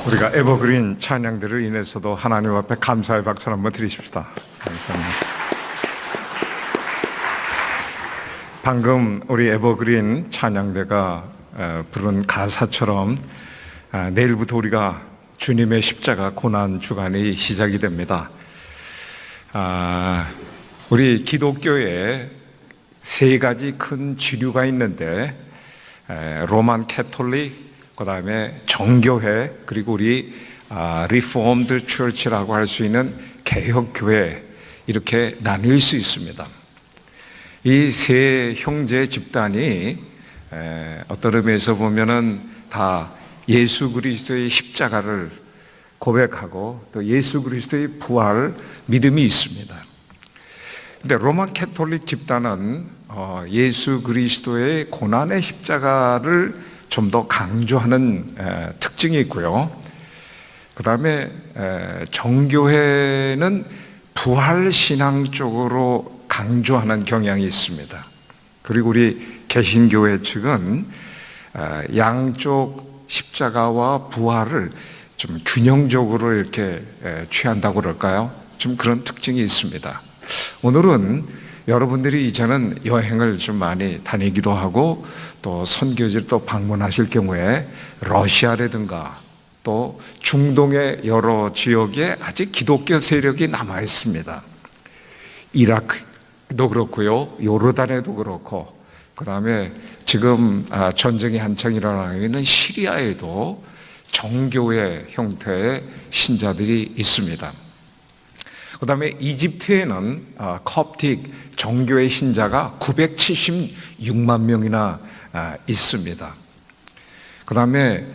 우리가 에버그린 찬양들을 인해서도 하나님 앞에 감사의 박수를 한번 드리십시다. 감사합니다. 방금 우리 에버그린 찬양대가 부른 가사처럼 내일부터 우리가 주님의 십자가 고난 주간이 시작이 됩니다. 우리 기독교에 세 가지 큰 주류가 있는데 로만 캐톨릭, 그 다음에 정교회, 그리고 우리 리포엄드 처치라고 할 수 있는 개혁교회, 이렇게 나뉠 수 있습니다. 이 세 형제 집단이 어떤 의미에서 보면은 다 예수 그리스도의 십자가를 고백하고 또 예수 그리스도의 부활 믿음이 있습니다. 근데 로만 캐톨릭 집단은 예수 그리스도의 고난의 십자가를 좀 더 강조하는 특징이 있고요. 그 다음에 정교회는 부활신앙 쪽으로 강조하는 경향이 있습니다. 그리고 우리 개신교회 측은 양쪽 십자가와 부활을 좀 균형적으로 이렇게 취한다고 그럴까요? 좀 그런 특징이 있습니다. 오늘은 여러분들이 이제는 여행을 좀 많이 다니기도 하고 또 선교지를 또 방문하실 경우에 러시아라든가 또 중동의 여러 지역에 아직 기독교 세력이 남아 있습니다. 이라크도 그렇고요, 요르단에도 그렇고, 그 다음에 지금 전쟁이 한창 일어나고 있는 시리아에도 정교회 형태의 신자들이 있습니다. 그 다음에 이집트에는 콥틱 정교회 신자가 976만 명이나 있습니다. 그 다음에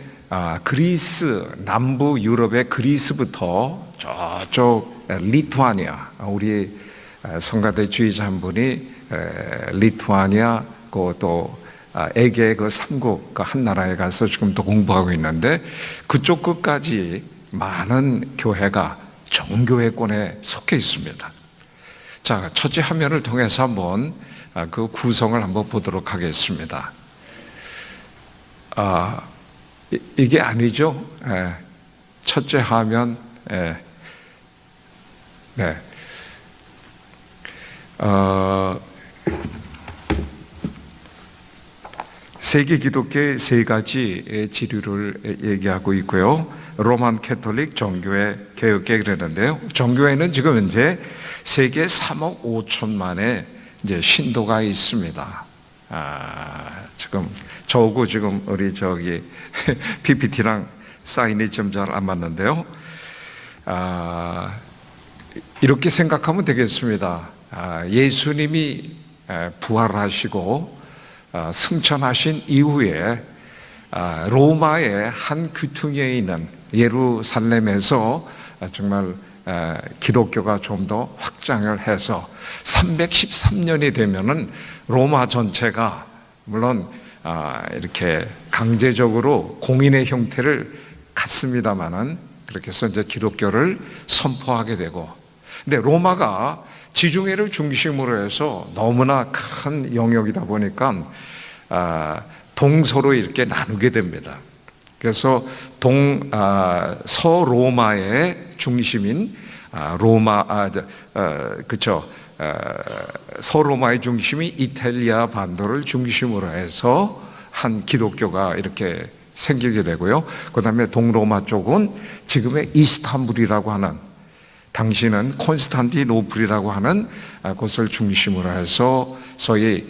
그리스, 남부 유럽의 그리스부터 저쪽 리투아니아, 우리 성가대 주의자 한 분이 리투아니아 또 에게 그 삼국 한 나라에 가서 지금 또 공부하고 있는데, 그쪽 끝까지 많은 교회가 정교회권에 속해 있습니다. 자, 첫째 화면을 통해서 한번 그 구성을 한번 보도록 하겠습니다. 이게 아니죠? 첫째 화면, 네. 세계 기독교의 세 가지 지류를 얘기하고 있고요. 로만 캐톨릭, 정교회, 개혁교회 그랬는데요. 정교회는 지금 현재 세계 3억 5천만의 이제 신도가 있습니다. 지금 저하고 지금 우리 저기 PPT랑 사인이 좀 잘 안 맞는데요. 이렇게 생각하면 되겠습니다. 예수님이 부활하시고 승천하신 이후에 로마의 한 귀퉁이에 있는 예루살렘에서 정말 기독교가 좀 더 확장을 해서 313년이 되면은 로마 전체가 물론 이렇게 강제적으로 공인의 형태를 갖습니다만은 그렇게 해서 이제 기독교를 선포하게 되고, 근데 로마가 지중해를 중심으로 해서 너무나 큰 영역이다 보니까 동서로 이렇게 나누게 됩니다. 그래서 서로마의 중심인 서로마의 중심이 이탈리아 반도를 중심으로 해서 한 기독교가 이렇게 생기게 되고요. 그 다음에 동로마 쪽은 지금의 이스탄불이라고 하는, 당시는 콘스탄티노플이라고 하는 곳을 중심으로 해서 소위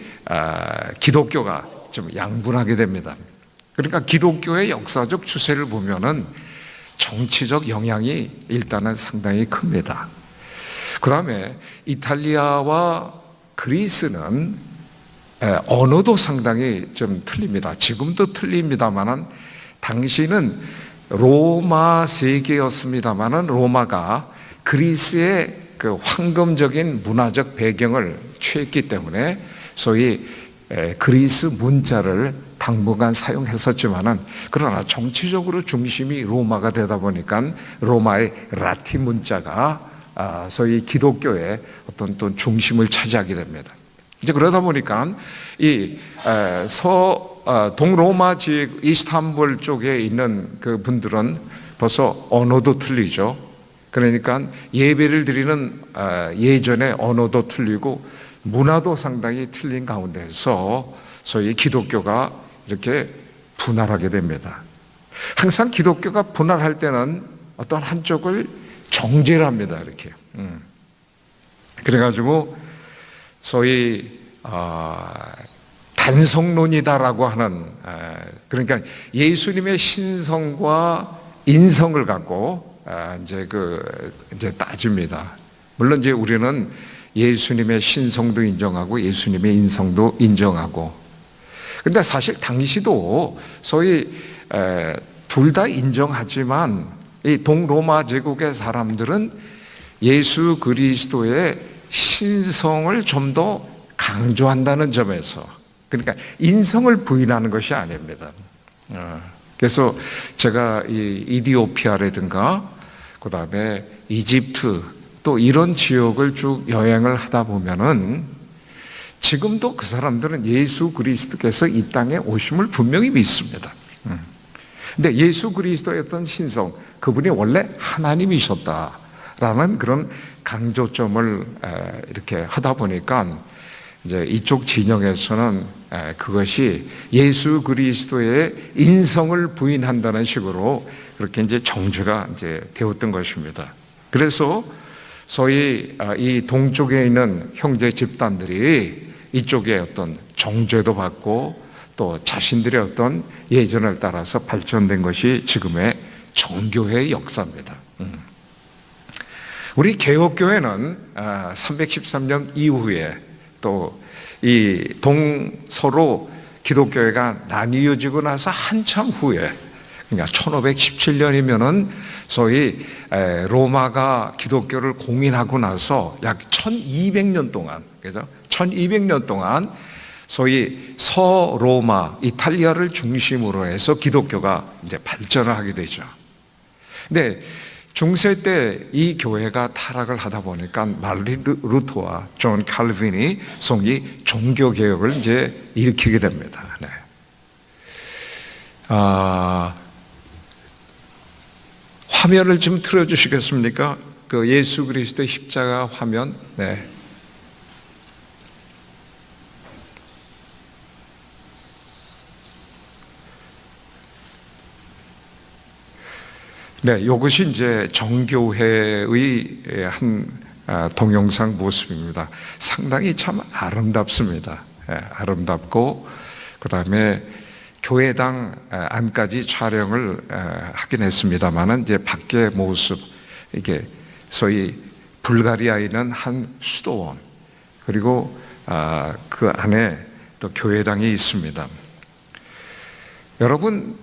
기독교가 좀 양분하게 됩니다. 그러니까 기독교의 역사적 추세를 보면은 정치적 영향이 일단은 상당히 큽니다. 그 다음에 이탈리아와 그리스는 언어도 상당히 좀 틀립니다. 지금도 틀립니다만은 당시는 로마 세계였습니다만은 로마가 그리스의 그 황금적인 문화적 배경을 취했기 때문에 소위 그리스 문자를 당분간 사용했었지만은, 그러나 정치적으로 중심이 로마가 되다 보니까 로마의 라틴 문자가 소위 기독교의 어떤 또 중심을 차지하게 됩니다. 이제 그러다 보니까 이 동로마 지역 이스탄불 쪽에 있는 그 분들은 벌써 언어도 틀리죠. 그러니까 예배를 드리는 예전의 언어도 틀리고 문화도 상당히 틀린 가운데서 소위 기독교가 이렇게 분할하게 됩니다. 항상 기독교가 분할할 때는 어떤 한쪽을 정죄를 합니다. 이렇게. 그래가지고 소위 단성론이다라고 하는, 그러니까 예수님의 신성과 인성을 갖고 이제 따집니다. 물론 이제 우리는 예수님의 신성도 인정하고 예수님의 인성도 인정하고, 근데 사실 당시도 소위 둘 다 인정하지만 이 동로마 제국의 사람들은 예수 그리스도의 신성을 좀 더 강조한다는 점에서, 그러니까 인성을 부인하는 것이 아닙니다. 그래서 제가 이 이디오피아라든가 그 다음에 이집트 또 이런 지역을 쭉 여행을 하다 보면은 지금도 그 사람들은 예수 그리스도께서 이 땅에 오심을 분명히 믿습니다. 근데 예수 그리스도의 어떤 신성, 그분이 원래 하나님이셨다라는 그런 강조점을 이렇게 하다 보니까 이제 이쪽 진영에서는 그것이 예수 그리스도의 인성을 부인한다는 식으로 그렇게 이제 정죄가 이제 되었던 것입니다. 그래서 소위 이 동쪽에 있는 형제 집단들이 이쪽에 어떤 정죄도 받고 또 자신들의 어떤 예전을 따라서 발전된 것이 지금의 정교회의 역사입니다. 우리 개혁교회는 313년 이후에 또 이 동서로 기독교회가 나뉘어지고 나서 한참 후에, 그러니까 1517년이면은 소위 로마가 기독교를 공인하고 나서 약 1200년 동안, 그죠? 1200년 동안 소위 서로마, 이탈리아를 중심으로 해서 기독교가 이제 발전을 하게 되죠. 근데 중세 때 이 교회가 타락을 하다 보니까 마르틴 루터와 존 칼빈이 소위 종교 개혁을 이제 일으키게 됩니다. 네. 화면을 좀 틀어주시겠습니까? 그 예수 그리스도의 십자가 화면. 네. 네, 이것이 이제 정교회의 한 동영상 모습입니다. 상당히 참 아름답습니다. 아름답고, 그 다음에 교회당 안까지 촬영을 하긴 했습니다만은 이제 밖의 모습, 이게 소위 불가리아에 있는 한 수도원, 그리고 그 안에 또 교회당이 있습니다. 여러분,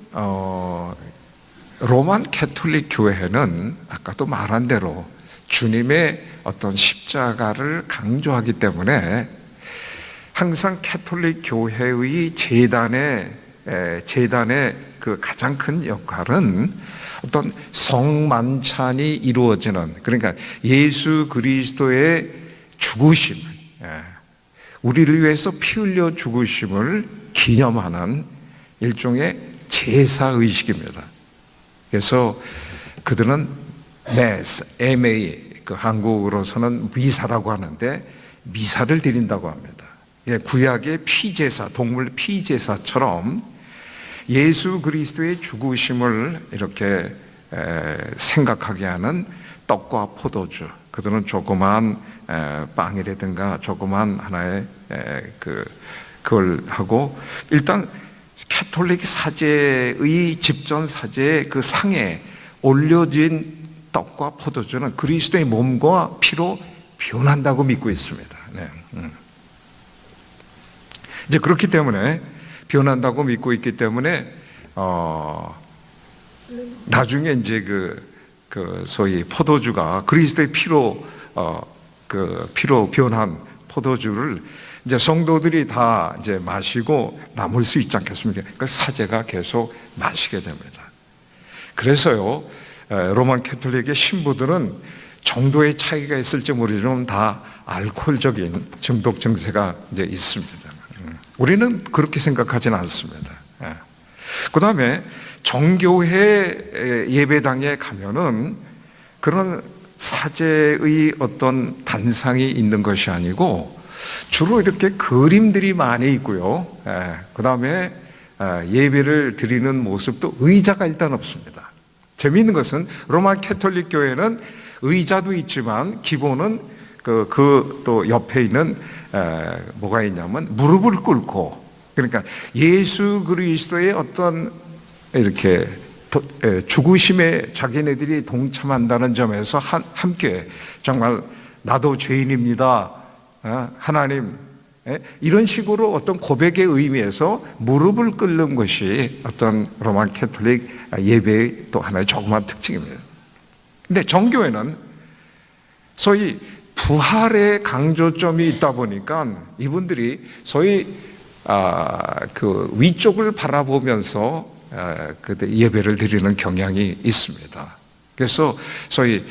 로만 캐톨릭 교회는 아까도 말한 대로 주님의 어떤 십자가를 강조하기 때문에 항상 캐톨릭 교회의 재단의 그 가장 큰 역할은 어떤 성만찬이 이루어지는, 그러니까 예수 그리스도의 죽으심, 우리를 위해서 피 흘려 죽으심을 기념하는 일종의 제사의식입니다. 그래서 그들은 메스, MA, 그 한국으로서는 미사라고 하는데 미사를 드린다고 합니다. 구약의 피제사, 동물 피제사처럼 예수 그리스도의 죽으심을 이렇게 생각하게 하는 떡과 포도주, 그들은 조그만 빵이라든가 조그만 하나의 그걸 하고, 일단 캐톨릭 사제의 집전 사제의 그 상에 올려진 떡과 포도주는 그리스도의 몸과 피로 변한다고 믿고 있습니다. 네. 이제 그렇기 때문에 변한다고 믿고 있기 때문에 나중에 이제 그 소위 포도주가 그리스도의 피로 피로 변한 포도주를 이제 성도들이 다 이제 마시고 남을 수 있지 않겠습니까? 그 사제가 계속 마시게 됩니다. 그래서요, 로만 캐톨릭의 신부들은 정도의 차이가 있을지 모르지만 다 알코올적인 중독 증세가 이제 있습니다. 우리는 그렇게 생각하지는 않습니다. 그 다음에 정교회 예배당에 가면은 그런 사제의 어떤 단상이 있는 것이 아니고 주로 이렇게 그림들이 많이 있고요. 그 다음에 예배를 드리는 모습도 의자가 일단 없습니다. 재미있는 것은 로마 캐톨릭 교회는 의자도 있지만 기본은 또 옆에 있는 뭐가 있냐면 무릎을 꿇고, 그러니까 예수 그리스도의 어떤 이렇게 죽으심에 자기네들이 동참한다는 점에서 함께 정말 나도 죄인입니다, 하나님, 이런 식으로 어떤 고백의 의미에서 무릎을 꿇는 것이 어떤 로마 캐톨릭 예배의 또 하나의 조그마한 특징입니다. 근데 정교회는 소위 부활의 강조점이 있다 보니까 이분들이 소위 그 위쪽을 바라보면서 예배를 드리는 경향이 있습니다. 그래서 소위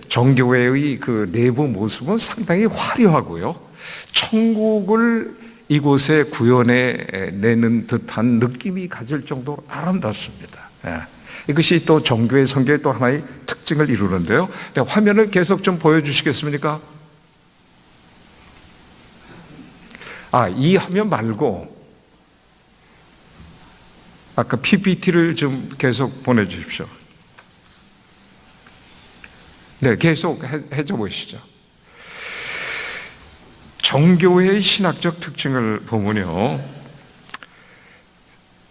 정교회의 그 내부 모습은 상당히 화려하고요, 천국을 이곳에 구현해 내는 듯한 느낌이 가질 정도로 아름답습니다. 이것이 또 정교회 성교의 또 하나의 특징을 이루는데요. 화면을 계속 좀 보여주시겠습니까? 이 화면 말고 아까 PPT를 좀 계속 보내주십시오. 네, 계속 해줘 보시죠. 정교회의 신학적 특징을 보면요,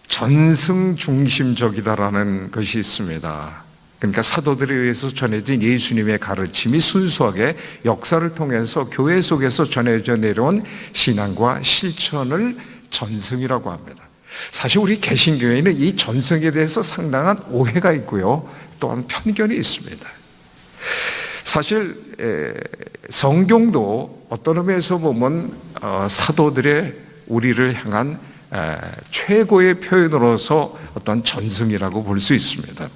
전승 중심적이다라는 것이 있습니다. 그러니까 사도들에 의해서 전해진 예수님의 가르침이 순수하게 역사를 통해서 교회 속에서 전해져 내려온 신앙과 실천을 전승이라고 합니다. 사실 우리 개신교회는 이 전승에 대해서 상당한 오해가 있고요, 또한 편견이 있습니다. 사실 성경도 어떤 의미에서 보면 사도들의 우리를 향한 최고의 표현으로서 어떤 전승이라고 볼 수 있습니다.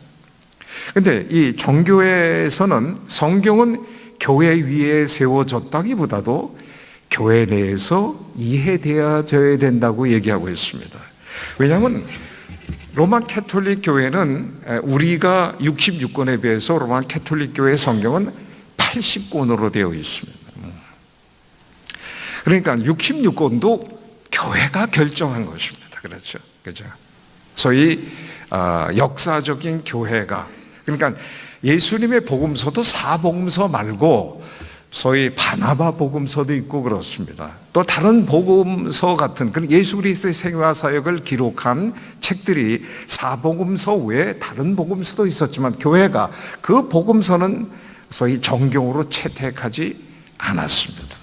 그런데 이 정교회에서는 성경은 교회 위에 세워졌다기보다도 교회 내에서 이해되어져야 된다고 얘기하고 있습니다. 왜냐하면 로마 캐톨릭 교회는 우리가 66권에 비해서 로마 캐톨릭 교회 성경은 80권으로 되어 있습니다. 그러니까 66권도 교회가 결정한 것입니다. 그렇죠? 그죠? 소위 역사적인 교회가, 그러니까 예수님의 복음서도 사복음서 말고 소위 바나바 복음서도 있고 그렇습니다. 또 다른 복음서 같은 그런 예수 그리스도의 생애와 사역을 기록한 책들이 사복음서 외에 다른 복음서도 있었지만 교회가 그 복음서는 소위 정경으로 채택하지 않았습니다.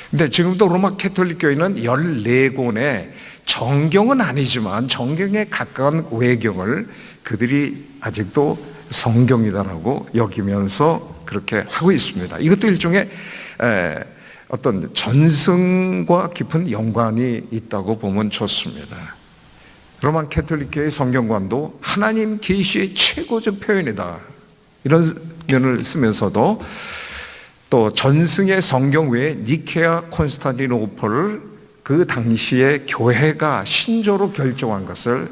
근데 지금도 로마 캐톨릭 교회는 14권의 정경은 아니지만 정경에 가까운 외경을 그들이 아직도 성경이다라고 여기면서 그렇게 하고 있습니다. 이것도 일종의 어떤 전승과 깊은 연관이 있다고 보면 좋습니다. 로마 캐톨릭 교회의 성경관도 하나님 계시의 최고적 표현이다, 이런 면을 쓰면서도 또 전승의 성경 외에 니케아 콘스탄티노플을 그 당시에 교회가 신조로 결정한 것을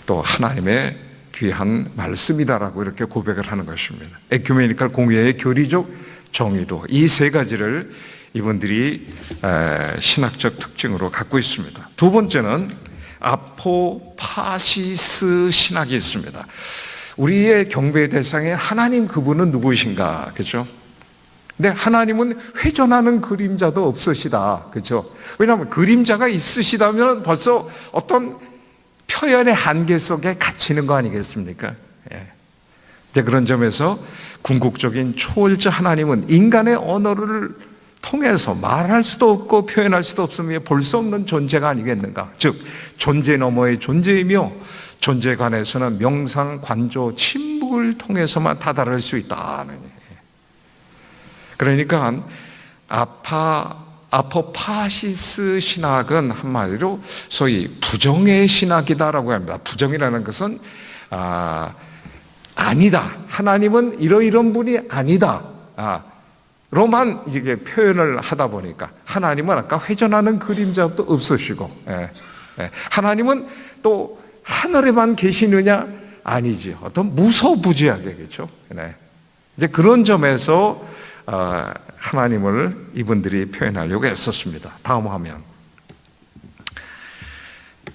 또 하나님의 귀한 말씀이다라고 이렇게 고백을 하는 것입니다. 에큐메니컬 공회의 교리적 정의도, 이 세 가지를 이분들이 신학적 특징으로 갖고 있습니다. 두 번째는 아포파시스 신학이 있습니다. 우리의 경배의 대상에 하나님, 그분은 누구이신가, 그렇죠? 근데 하나님은 회전하는 그림자도 없으시다, 그렇죠? 왜냐하면 그림자가 있으시다면 벌써 어떤 표현의 한계 속에 갇히는 거 아니겠습니까? 이제 그런 점에서 궁극적인 초월자 하나님은 인간의 언어를 통해서 말할 수도 없고 표현할 수도 없으며 볼 수 없는 존재가 아니겠는가? 즉 존재 너머의 존재이며 존재에 관해서는 명상, 관조, 침묵을 통해서만 다다를 수 있다는. 그러니까 아포파시스 신학은 한마디로 소위 부정의 신학이다라고 합니다. 부정이라는 것은 아니다, 하나님은 이러이런 분이 아니다, 로만 이게 표현을 하다 보니까 하나님은 아까 회전하는 그림자도 없으시고, 하나님은 또 하늘에만 계시느냐? 아니지. 어떤 무소부지하게겠죠. 네. 이제 그런 점에서 하나님을 이분들이 표현하려고 했었습니다. 다음 화면.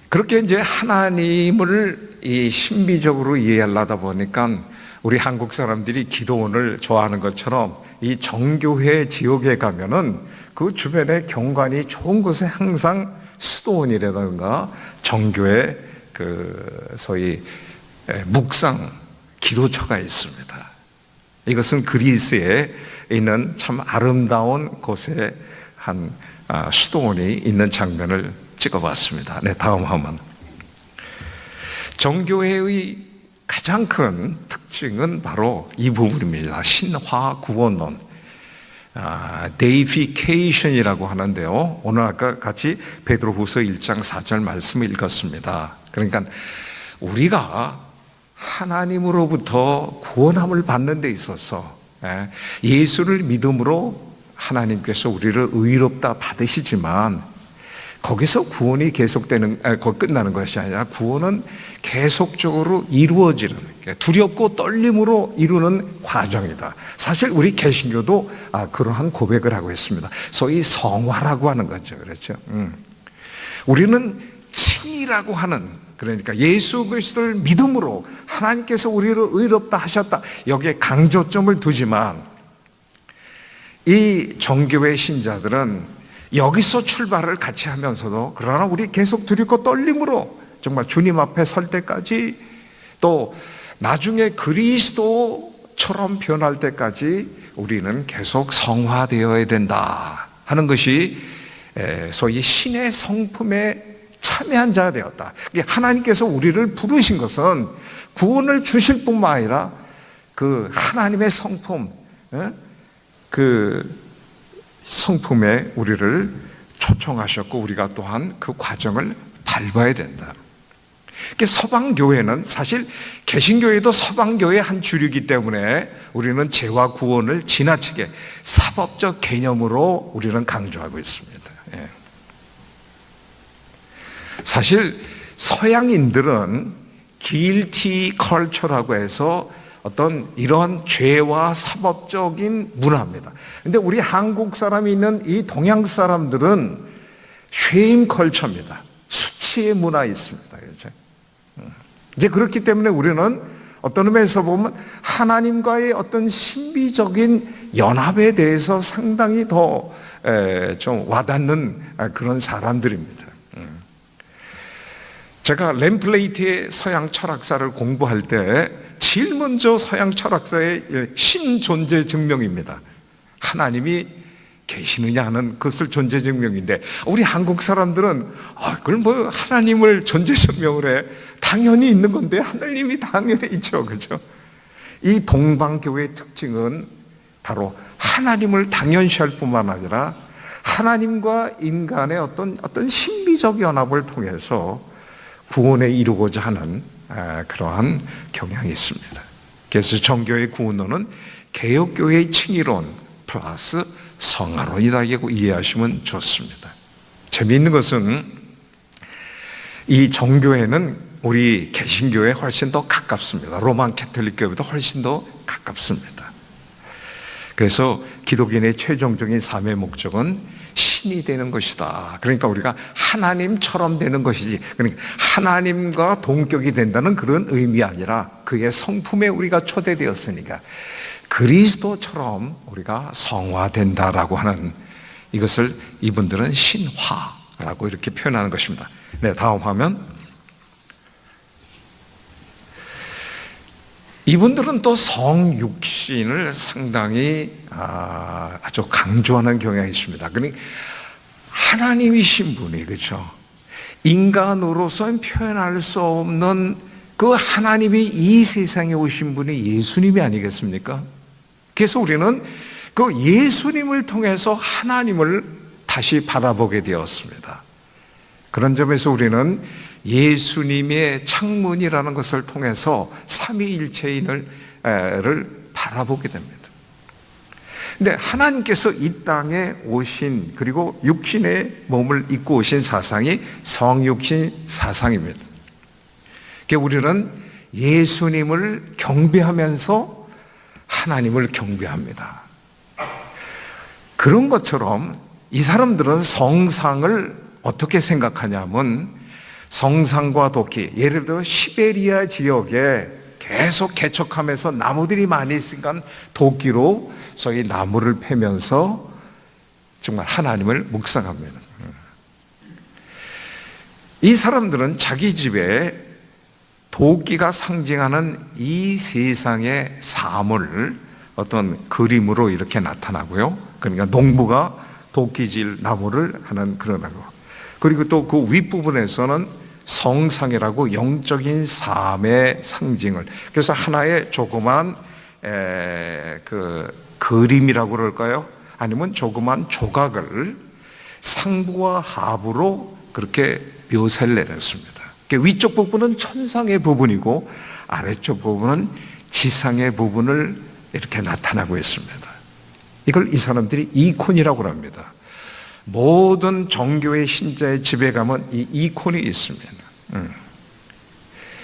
그렇게 이제 하나님을 이 신비적으로 이해하려다 보니까 우리 한국 사람들이 기도원을 좋아하는 것처럼 이 정교회 지역에 가면은 그 주변에 경관이 좋은 곳에 항상 수도원이라든가 정교회 그 소위 묵상 기도처가 있습니다. 이것은 그리스에 있는 참 아름다운 곳에 한 수도원이 있는 장면을 찍어봤습니다. 네, 다음 화면. 정교회의 가장 큰 특징은 바로 이 부분입니다. 신화 구원론, 데이피케이션이라고 하는데요. 오늘 아까 같이 베드로후서 1장 4절 말씀을 읽었습니다. 그러니까 우리가 하나님으로부터 구원함을 받는 데 있어서 예수를 믿음으로 하나님께서 우리를 의롭다 받으시지만 거기서 구원이 계속되는, 끝나는 것이 아니라 구원은 계속적으로 이루어지는, 두렵고 떨림으로 이루는 과정이다. 사실 우리 개신교도 그러한 고백을 하고 있습니다. 소위 성화라고 하는 거죠. 그렇죠. 우리는 칭이라고 하는, 그러니까 예수 그리스도를 믿음으로 하나님께서 우리를 의롭다 하셨다. 여기에 강조점을 두지만 이 정교회 신자들은 여기서 출발을 같이 하면서도 그러나 우리 계속 두렵고 떨림으로 정말 주님 앞에 설 때까지 또 나중에 그리스도처럼 변할 때까지 우리는 계속 성화되어야 된다 하는 것이 소위 신의 성품에 참여한 자가 되었다. 하나님께서 우리를 부르신 것은 구원을 주실 뿐만 아니라 그 하나님의 성품, 그 성품에 우리를 초청하셨고 우리가 또한 그 과정을 밟아야 된다. 서방교회는 사실 개신교회도 서방교회의 한 주류이기 때문에 우리는 죄와 구원을 지나치게 사법적 개념으로 우리는 강조하고 있습니다. 사실 서양인들은 guilty culture라고 해서 어떤 이러한 죄와 사법적인 문화입니다. 그런데 우리 한국 사람이 있는 이 동양 사람들은 쉐임 컬처입니다. 수치의 문화 있습니다. 그렇죠? 이제 그렇기 때문에 우리는 어떤 의미에서 보면 하나님과의 어떤 신비적인 연합에 대해서 상당히 더 좀 와닿는 그런 사람들입니다. 제가 램플레이트의 서양 철학사를 공부할 때 제일 먼저 서양 철학사의 신존재 증명입니다. 하나님이 계시느냐 하는 것을 존재 증명인데 우리 한국 사람들은 그걸 뭐 하나님을 존재 증명을 해. 당연히 있는 건데 하나님이 당연히 있죠. 그렇죠? 이 동방교회의 특징은 바로 하나님을 당연시할 뿐만 아니라 하나님과 인간의 어떤 신비적 연합을 통해서 구원에 이루고자 하는 그러한 경향이 있습니다. 그래서 정교의 구원론은 개혁교회의 칭의론 플러스 성화론이다 이해하시면 좋습니다. 재미있는 것은 이 정교회는 우리 개신교회에 훨씬 더 가깝습니다. 로만 캐톨릭 교회보다 훨씬 더 가깝습니다. 그래서 기독인의 최종적인 삶의 목적은 신이 되는 것이다. 그러니까 우리가 하나님처럼 되는 것이지, 그러니까 하나님과 동격이 된다는 그런 의미 아니라 그의 성품에 우리가 초대되었으니까 그리스도처럼 우리가 성화된다라고 하는 이것을 이분들은 신화라고 이렇게 표현하는 것입니다. 네, 다음 화면. 이분들은 또 성육신을 상당히 아주 강조하는 경향이 있습니다. 그러니까 하나님이신 분이, 그렇죠? 인간으로서는 표현할 수 없는 그 하나님이 이 세상에 오신 분이 예수님이 아니겠습니까? 그래서 우리는 그 예수님을 통해서 하나님을 다시 바라보게 되었습니다. 그런 점에서 우리는 예수님의 창문이라는 것을 통해서 삼위일체인을 바라보게 됩니다. 근데 하나님께서 이 땅에 오신, 그리고 육신의 몸을 입고 오신 사상이 성육신 사상입니다. 그러니까 우리는 예수님을 경배하면서 하나님을 경배합니다. 그런 것처럼 이 사람들은 성상을 어떻게 생각하냐면 성상과 도끼, 예를 들어 시베리아 지역에 계속 개척하면서 나무들이 많이 있으니까 도끼로 저희 나무를 패면서 정말 하나님을 묵상합니다. 이 사람들은 자기 집에 도끼가 상징하는 이 세상의 삶을 어떤 그림으로 이렇게 나타나고요. 그러니까 농부가 도끼질 나무를 하는 그런 거. 그리고 또 그 윗부분에서는 성상이라고 영적인 삶의 상징을. 그래서 하나의 조그만 그 그림이라고 그럴까요? 아니면 조그만 조각을 상부와 하부로 그렇게 묘사를 내렸습니다. 위쪽 부분은 천상의 부분이고 아래쪽 부분은 지상의 부분을 이렇게 나타나고 있습니다. 이걸 이 사람들이 이콘이라고 합니다. 모든 종교의 신자의 집에 가면 이 이콘이 있습니다.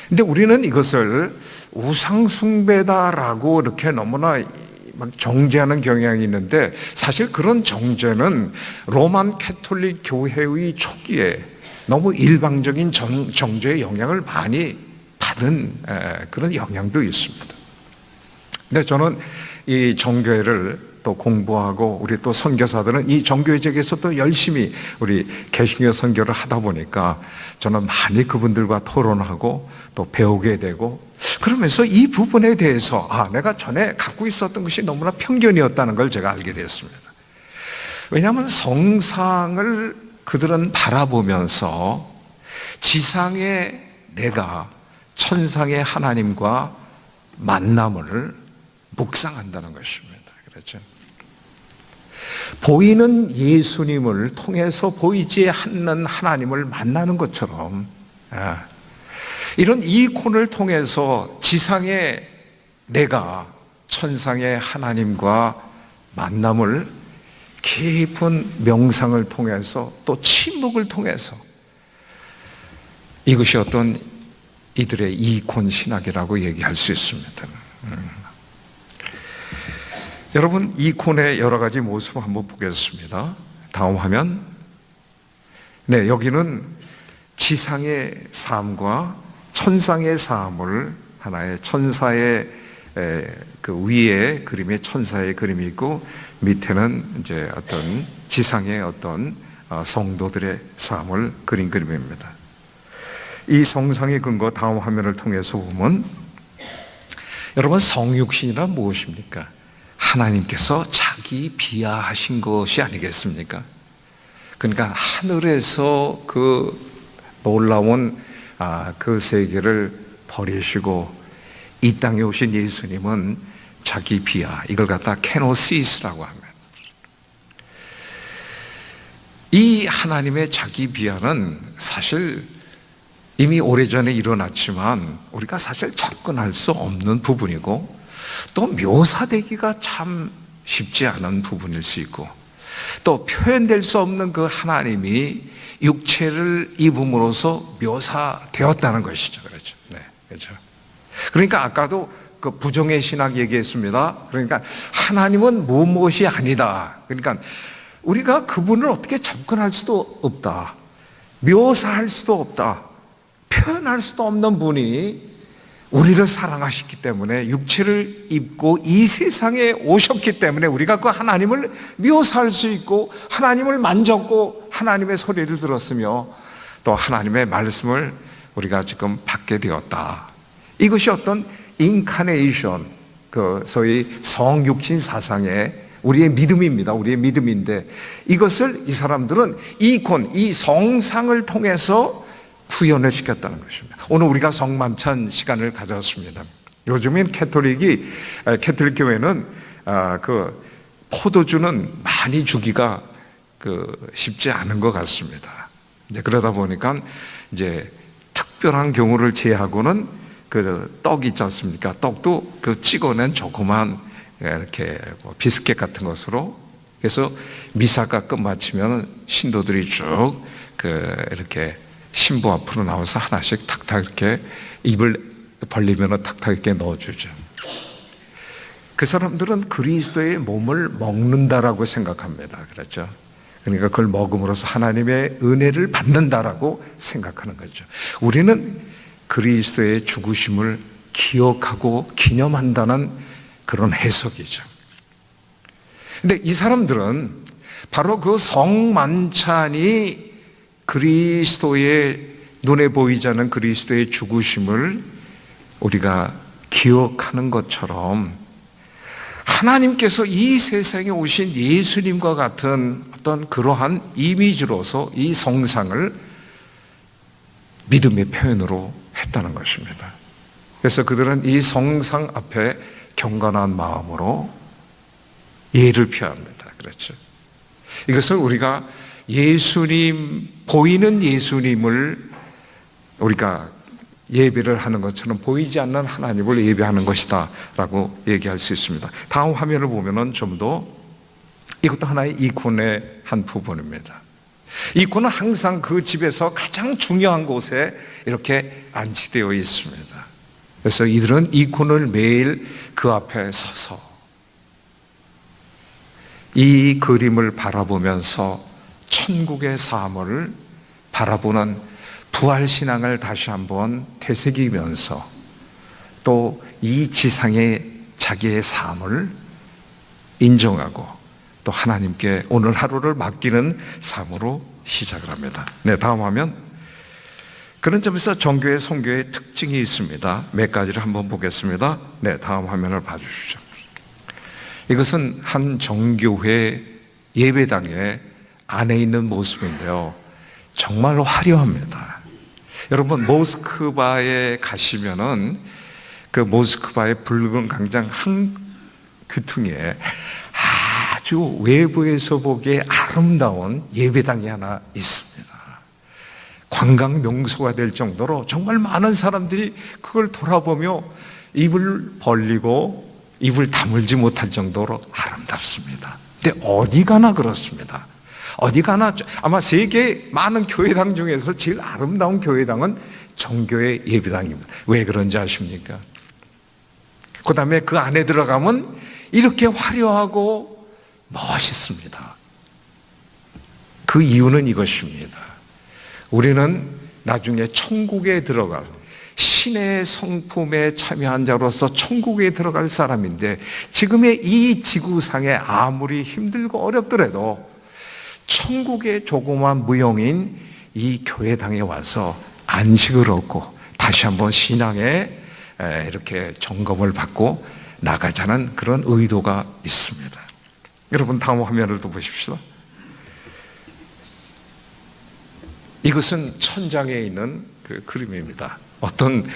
근데 우리는 이것을 우상숭배다라고 이렇게 너무나 막 정죄하는 경향이 있는데, 사실 그런 정죄는 로만 캐톨릭 교회의 초기에 너무 일방적인 정죄의 영향을 많이 받은 그런 영향도 있습니다. 근데 저는 이 정교회를 또 공부하고 우리 또 선교사들은 이 정교회적에서 또 열심히 우리 개신교 선교를 하다 보니까 저는 많이 그분들과 토론하고 또 배우게 되고, 그러면서 이 부분에 대해서 내가 전에 갖고 있었던 것이 너무나 편견이었다는 걸 제가 알게 됐습니다. 왜냐하면 성상을 그들은 바라보면서 지상의 내가 천상의 하나님과 만남을 묵상한다는 것입니다. 그렇죠? 보이는 예수님을 통해서 보이지 않는 하나님을 만나는 것처럼 이런 이콘을 통해서 지상의 내가 천상의 하나님과 만남을 깊은 명상을 통해서 또 침묵을 통해서, 이것이 어떤 이들의 이콘 신학이라고 얘기할 수 있습니다. 여러분, 이콘의 여러 가지 모습을 한번 보겠습니다. 다음 화면. 네, 여기는 지상의 삶과 천상의 삶을 하나의 천사의 그 위에 그림에 천사의 그림이 있고, 밑에는 이제 어떤 지상의 어떤 성도들의 삶을 그린 그림입니다. 이 성상의 근거 다음 화면을 통해서 보면, 여러분, 성육신이란 무엇입니까? 하나님께서 자기 비하하신 것이 아니겠습니까? 그러니까 하늘에서 그 놀라운 그 세계를 버리시고 이 땅에 오신 예수님은 자기 비하, 이걸 갖다 케노시스라고 합니다. 이 하나님의 자기 비하는 사실 이미 오래전에 일어났지만 우리가 사실 접근할 수 없는 부분이고, 또 묘사되기가 참 쉽지 않은 부분일 수 있고, 또 표현될 수 없는 그 하나님이 육체를 입음으로써 묘사되었다는 것이죠. 그렇죠? 네, 그렇죠. 그러니까 아까도 그 부정의 신학 얘기했습니다. 그러니까 하나님은 무엇이 아니다. 그러니까 우리가 그분을 어떻게 접근할 수도 없다. 묘사할 수도 없다. 표현할 수도 없는 분이 우리를 사랑하셨기 때문에 육체를 입고 이 세상에 오셨기 때문에 우리가 그 하나님을 묘사할 수 있고, 하나님을 만졌고 하나님의 소리를 들었으며 또 하나님의 말씀을 우리가 지금 받게 되었다. 이것이 어떤 인카네이션, 그 소위 성육신 사상의 우리의 믿음입니다. 우리의 믿음인데, 이것을 이 사람들은 이콘, 이 성상을 통해서 구현을 시켰다는 것입니다. 오늘 우리가 성만찬 시간을 가졌습니다. 요즘엔 캐톨릭 교회는 그 포도주는 많이 주기가 쉽지 않은 것 같습니다. 이제 그러다 보니까 이제 특별한 경우를 제하고는 그 떡 있지 않습니까? 떡도 그 찍어낸 조그만 이렇게 비스켓 같은 것으로, 그래서 미사가 끝마치면 신도들이 쭉 이렇게 신부 앞으로 나와서 하나씩 탁탁 이렇게 입을 벌리면 탁탁 이렇게 넣어주죠. 그 사람들은 그리스도의 몸을 먹는다라고 생각합니다. 그렇죠? 그러니까 그걸 먹음으로써 하나님의 은혜를 받는다라고 생각하는 거죠. 우리는 그리스도의 죽으심을 기억하고 기념한다는 그런 해석이죠. 근데 이 사람들은 바로 그 성만찬이 그리스도의 눈에 보이지 않는 그리스도의 죽으심을 우리가 기억하는 것처럼 하나님께서 이 세상에 오신 예수님과 같은 어떤 그러한 이미지로서 이 성상을 믿음의 표현으로 했다는 것입니다. 그래서 그들은 이 성상 앞에 경건한 마음으로 예를 표합니다. 그렇죠? 이것을 우리가 예수님, 보이는 예수님을 우리가 예배를 하는 것처럼 보이지 않는 하나님을 예배하는 것이다 라고 얘기할 수 있습니다. 다음 화면을 보면은 좀 더 이것도 하나의 이콘의 한 부분입니다. 이콘은 항상 그 집에서 가장 중요한 곳에 이렇게 안치되어 있습니다. 그래서 이들은 이콘을 매일 그 앞에 서서 이 그림을 바라보면서 천국의 삶을 바라보는 부활신앙을 다시 한번 되새기면서 또 이 지상의 자기의 삶을 인정하고 또 하나님께 오늘 하루를 맡기는 삶으로 시작을 합니다. 네, 다음 화면. 그런 점에서 정교회 선교의 특징이 있습니다. 몇 가지를 한번 보겠습니다. 네, 다음 화면을 봐주시죠. 이것은 한 정교회 예배당의 안에 있는 모습인데요. 정말 화려합니다. 여러분 모스크바에 가시면은 그 모스크바의 붉은 광장 한 귀퉁이에 아주 외부에서 보기에 아름다운 예배당이 하나 있습니다. 관광 명소가 될 정도로 정말 많은 사람들이 그걸 돌아보며 입을 벌리고 입을 다물지 못할 정도로 아름답습니다. 근데 어디 가나 그렇습니다. 어디 가나 아마 세계 많은 교회당 중에서 제일 아름다운 교회당은 정교회 예배당입니다. 왜 그런지 아십니까? 그 다음에 그 안에 들어가면 이렇게 화려하고 멋있습니다. 그 이유는 이것입니다. 우리는 나중에 천국에 들어갈 신의 성품에 참여한 자로서 천국에 들어갈 사람인데 지금의 이 지구상에 아무리 힘들고 어렵더라도 천국의 조그만 무용인 이 교회당에 와서 안식을 얻고 다시 한번 신앙에 이렇게 점검을 받고 나가자는 그런 의도가 있습니다. 여러분 다음 화면을 또 보십시오. 이것은 천장에 있는 그 그림입니다. 어떤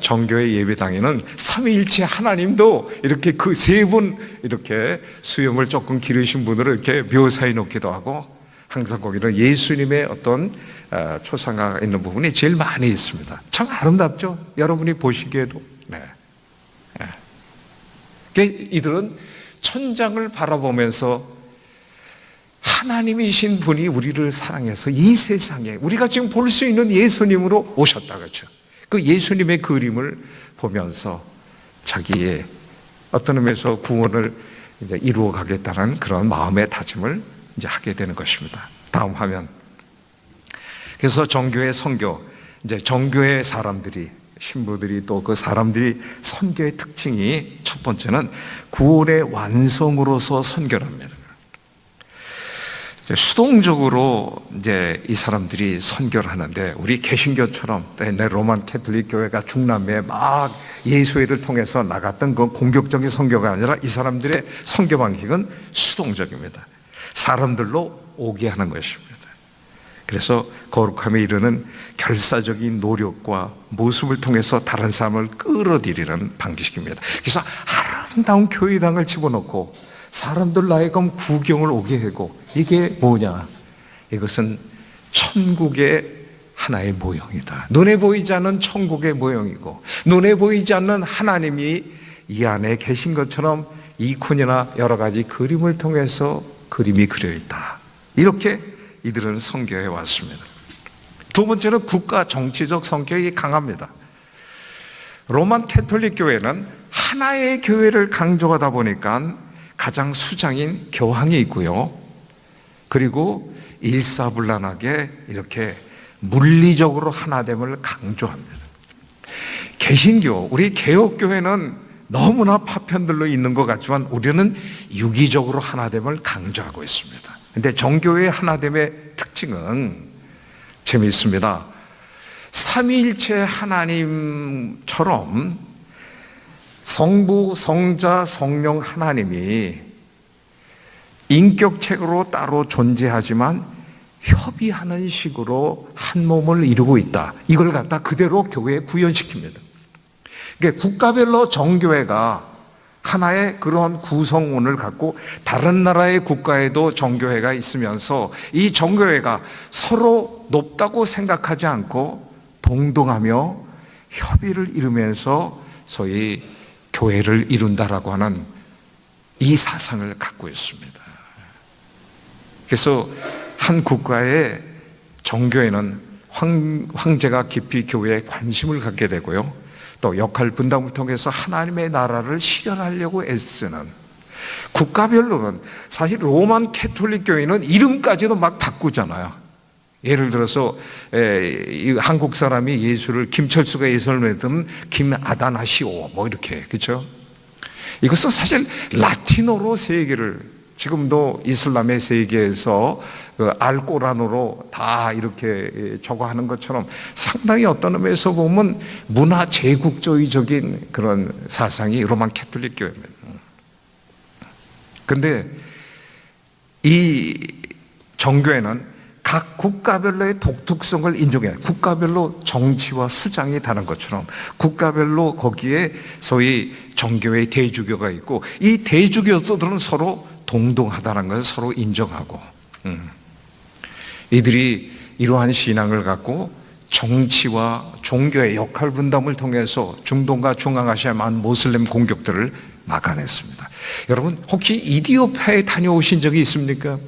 정교회 예배당에는 삼위일체 하나님도 이렇게 그 세 분 이렇게 수염을 조금 기르신 분으로 이렇게 묘사해 놓기도 하고 항상 거기는 예수님의 어떤 초상화가 있는 부분이 제일 많이 있습니다. 참 아름답죠? 여러분이 보시기에도. 네. 이들은 천장을 바라보면서 하나님이신 분이 우리를 사랑해서 이 세상에 우리가 지금 볼 수 있는 예수님으로 오셨다. 그렇죠? 그 예수님의 그림을 보면서 자기의 어떤 의미에서 구원을 이제 이루어 가겠다는 그런 마음의 다짐을 이제 하게 되는 것입니다. 다음 화면. 그래서 정교회 선교, 이제 정교회 사람들이 신부들이 또 그 사람들이 선교의 특징이 첫 번째는 구원의 완성으로서 선교를 합니다. 수동적으로 이제 이 사람들이 선교를 하는데 우리 개신교처럼 옛날 로만 캐톨릭 교회가 중남미에 막 예수회를 통해서 나갔던 그 공격적인 선교가 아니라 이 사람들의 선교 방식은 수동적입니다. 사람들로 오게 하는 것입니다. 그래서 거룩함에 이르는 결사적인 노력과 모습을 통해서 다른 사람을 끌어들이는 방식입니다. 그래서 아름다운 교회당을 집어넣고 사람들 하여금 구경을 오게 하고 이게 뭐냐? 이것은 천국의 하나의 모형이다. 눈에 보이지 않는 천국의 모형이고 눈에 보이지 않는 하나님이 이 안에 계신 것처럼 이콘이나 여러 가지 그림을 통해서 그림이 그려 있다. 이렇게 이들은 선교해 왔습니다. 두 번째는 국가 정치적 성격이 강합니다. 로만 캐톨릭 교회는 하나의 교회를 강조하다 보니까 가장 수장인 교황이 있고요. 그리고 일사불란하게 이렇게 물리적으로 하나됨을 강조합니다. 개신교, 우리 개혁교회는 너무나 파편들로 있는 것 같지만 우리는 유기적으로 하나됨을 강조하고 있습니다. 그런데 정교회의 하나됨의 특징은 재미있습니다. 삼위일체 하나님처럼 성부, 성자, 성령 하나님이 인격체로 따로 존재하지만 협의하는 식으로 한 몸을 이루고 있다. 이걸 갖다 그대로 교회에 구현시킵니다. 그러니까 국가별로 정교회가 하나의 그러한 구성원을 갖고 다른 나라의 국가에도 정교회가 있으면서 이 정교회가 서로 높다고 생각하지 않고 동등하며 협의를 이루면서 소위 교회를 이룬다라고 하는 이 사상을 갖고 있습니다. 그래서 한 국가의 정교회는 황제가 깊이 교회에 관심을 갖게 되고요. 또 역할 분담을 통해서 하나님의 나라를 실현하려고 애쓰는, 국가별로는 사실 로만 캐톨릭 교회는 이름까지도 막 바꾸잖아요. 예를 들어서 한국 사람이 예수를, 김철수가 예수를 믿으면 김아다나시오 뭐 이렇게, 그렇죠? 이것은 사실 라틴어로 세계를, 지금도 이슬람의 세계에서 그 알코란으로 다 이렇게 적어하는 것처럼 상당히 어떤 의미에서 보면 문화 제국주의적인 그런 사상이 로만 캐톨릭 교회입니다. 그런데 이 정교회는 각 국가별로의 독특성을 인정해요. 국가별로 정치와 수장이 다른 것처럼 국가별로 거기에 소위 정교회의 대주교가 있고, 이 대주교들은 서로 동등하다는 것을 서로 인정하고, 이들이 이러한 신앙을 갖고 정치와 종교의 역할 분담을 통해서 중동과 중앙아시아의 많은 모슬렘 공격들을 막아냈습니다. 여러분, 혹시 이디오피아에 다녀오신 적이 있습니까?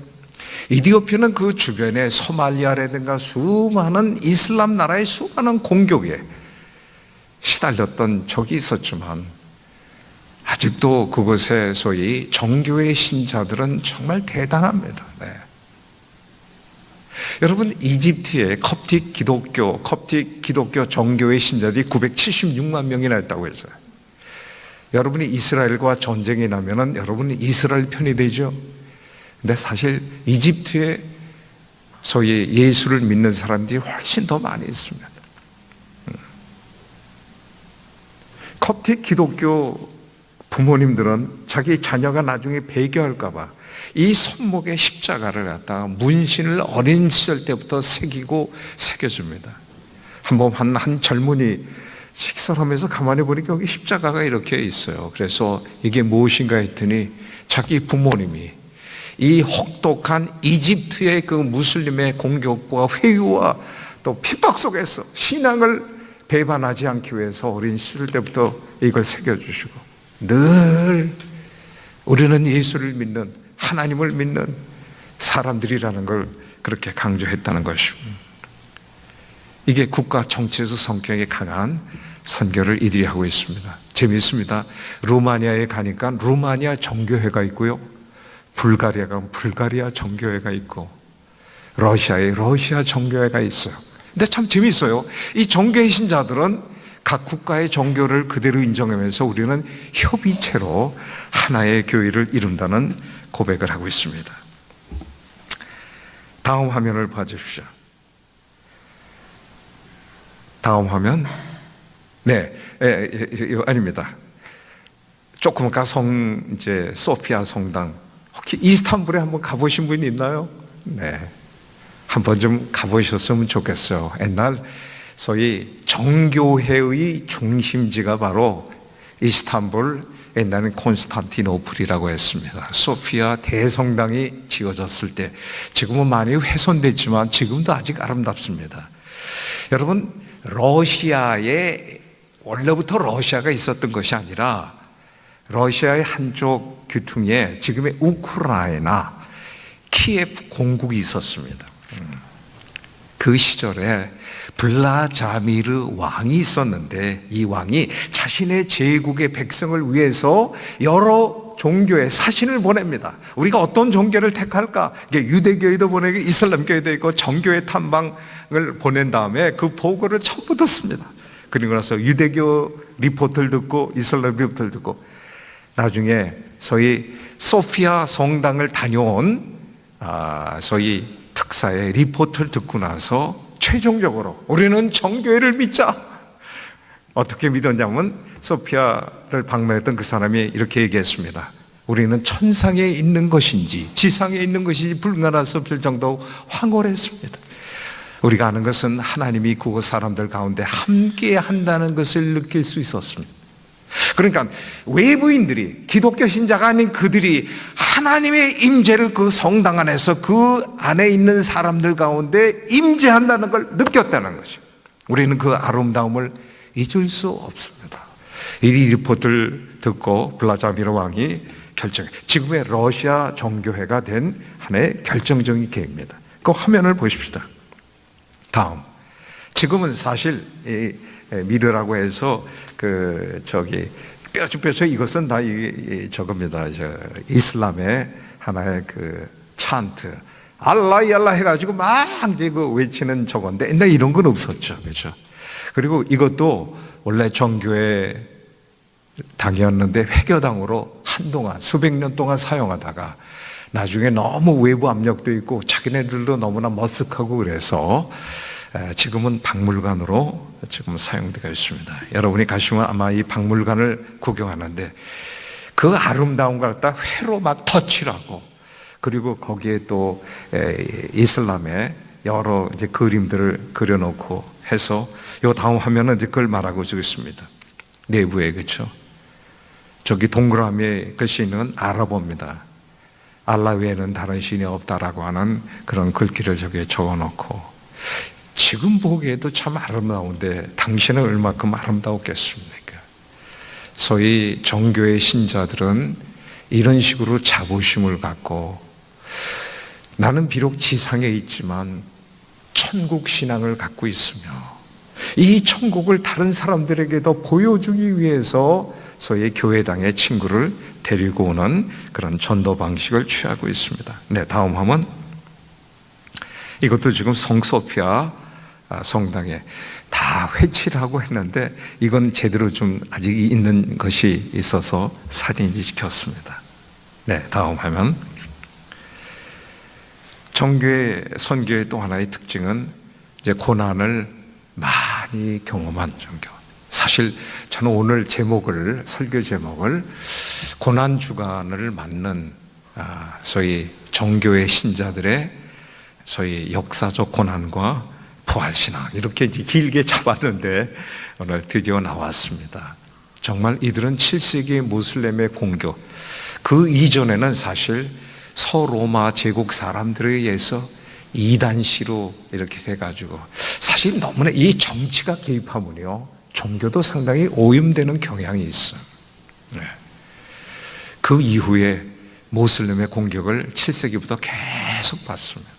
이디오피아는 그 주변에 소말리아라든가 수많은 이슬람 나라의 수많은 공격에 시달렸던 적이 있었지만 아직도 그곳에 소위 정교회 신자들은 정말 대단합니다. 네. 여러분, 이집트의 콥틱 기독교 정교회 신자들이 976만 명이나 있다고 했어요. 여러분이 이스라엘과 전쟁이 나면은 여러분이 이스라엘 편이 되죠. 근데 사실 이집트에 소위 예수를 믿는 사람들이 훨씬 더 많이 있습니다. 콥틱 기독교 부모님들은 자기 자녀가 나중에 배교할까봐 이 손목에 십자가를 갖다가 문신을 어린 시절 때부터 새겨줍니다. 한번 한 젊은이 식사를 하면서 가만히 보니까 여기 십자가가 이렇게 있어요. 그래서 이게 무엇인가 했더니 자기 부모님이 이 혹독한 이집트의 그 무슬림의 공격과 회유와 또 핍박 속에서 신앙을 배반하지 않기 위해서 어린 시절 때부터 이걸 새겨주시고, 늘 우리는 예수를 믿는, 하나님을 믿는 사람들이라는 걸 그렇게 강조했다는 것입니다. 이게 국가 정치에서 성격이 강한 선교를 이들이 하고 있습니다. 재미있습니다. 루마니아에 가니까 루마니아 정교회가 있고요, 불가리아 가면 불가리아 정교회가 있고, 러시아에 러시아 정교회가 있어요. 근데 참 재미있어요. 이 정교회 신자들은 각 국가의 정교를 그대로 인정하면서 우리는 협의체로 하나의 교회를 이룬다는 고백을 하고 있습니다. 다음 화면을 봐주십시오. 다음 화면. 네, 아닙니다. 조금 이제 소피아 성당. 혹시 이스탄불에 한번 가보신 분이 있나요? 네, 한번 좀 가보셨으면 좋겠어요. 옛날 소위 정교회의 중심지가 바로 이스탄불, 옛날에는 콘스탄티노플이라고 했습니다. 소피아 대성당이 지어졌을 때, 지금은 많이 훼손됐지만 지금도 아직 아름답습니다. 여러분, 러시아에 원래부터 러시아가 있었던 것이 아니라 러시아의 한쪽 귀퉁이에 지금의 우크라이나 키예프 공국이 있었습니다. 그 시절에 블라자미르 왕이 있었는데 이 왕이 자신의 제국의 백성을 위해서 여러 종교의 사신을 보냅니다. 우리가 어떤 종교를 택할까? 유대교회도 보내고 이슬람교회도 있고 정교회 탐방을 보낸 다음에 그 보고를 전부 듣습니다. 그리고 나서 유대교 리포트를 듣고 이슬람 리포트를 듣고 나중에 소위 소피아 성당을 다녀온 소위 특사의 리포트를 듣고 나서 최종적으로 우리는 정교회를 믿자. 어떻게 믿었냐면 소피아를 방문했던 그 사람이 이렇게 얘기했습니다. 우리는 천상에 있는 것인지 지상에 있는 것인지 불가능할 수 없을 정도로 황홀했습니다. 우리가 아는 것은 하나님이 그곳 사람들 가운데 함께 한다는 것을 느낄 수 있었습니다. 그러니까 외부인들이, 기독교 신자가 아닌 그들이 하나님의 임재를 그 성당 안에서 그 안에 있는 사람들 가운데 임재한다는 걸 느꼈다는 것이죠. 우리는 그 아름다움을 잊을 수 없습니다. 이 리포트를 듣고 블라자미르 왕이 결정해 지금의 러시아 정교회가 된 하나의 결정적인 계기입니다. 그 화면을 보십시다. 다음, 지금은 사실 미르라고 해서 뾰족뾰족 이것은 다 저겁니다. 이슬람의 하나의 찬트, 알라 해가지고 막 이제 외치는 저건데 옛날에 이런 건 없었죠, 그렇죠? 그리고 이것도 원래 정교회 당이었는데 회교당으로 한동안 수백 년 동안 사용하다가 나중에 너무 외부 압력도 있고 자기네들도 너무나 머쓱하고 그래서 지금은 박물관으로 지금 사용되고 있습니다. 여러분이 가시면 아마 이 박물관을 구경하는데 그 아름다움과 갖다 회로 막 터치라고, 그리고 거기에 또 이슬람의 여러 이제 그림들을 그려놓고 해서 요 다음 화면은 이제 그걸 말하고 있습니다. 내부에, 그렇죠? 저기 동그라미에 글씨 있는 건 아랍어입니다. 알라 외에는 다른 신이 없다라고 하는 그런 글귀를 저기에 적어놓고, 지금 보기에도 참 아름다운데 당신은 얼마큼 아름다웠겠습니까? 소위 정교의 신자들은 이런 식으로 자부심을 갖고 나는 비록 지상에 있지만 천국 신앙을 갖고 있으며 이 천국을 다른 사람들에게도 보여주기 위해서 소위 교회당의 친구를 데리고 오는 그런 전도 방식을 취하고 있습니다. 네, 다음 화면. 이것도 지금 성소피아 성당에 다 회치를 하고 했는데 이건 제대로 좀 아직 있는 것이 있어서 사진이 찍혔습니다. 네, 다음 화면. 정교회, 선교의 또 하나의 특징은 이제 고난을 많이 경험한 종교. 사실 저는 오늘 제목을, 설교 제목을 고난 주간을 맞는 소위 정교회 신자들의 소위 역사적 고난과 부활신앙, 이렇게 이제 길게 잡았는데 오늘 드디어 나왔습니다. 정말 이들은 7세기 모슬렘의 공격, 그 이전에는 사실 서로마 제국 사람들에 의해서 이단시로 이렇게 돼가지고 사실 너무나 이 정치가 개입하면요 종교도 상당히 오염되는 경향이 있어요. 네. 그 이후에 모슬렘의 공격을 7세기부터 계속 받습니다.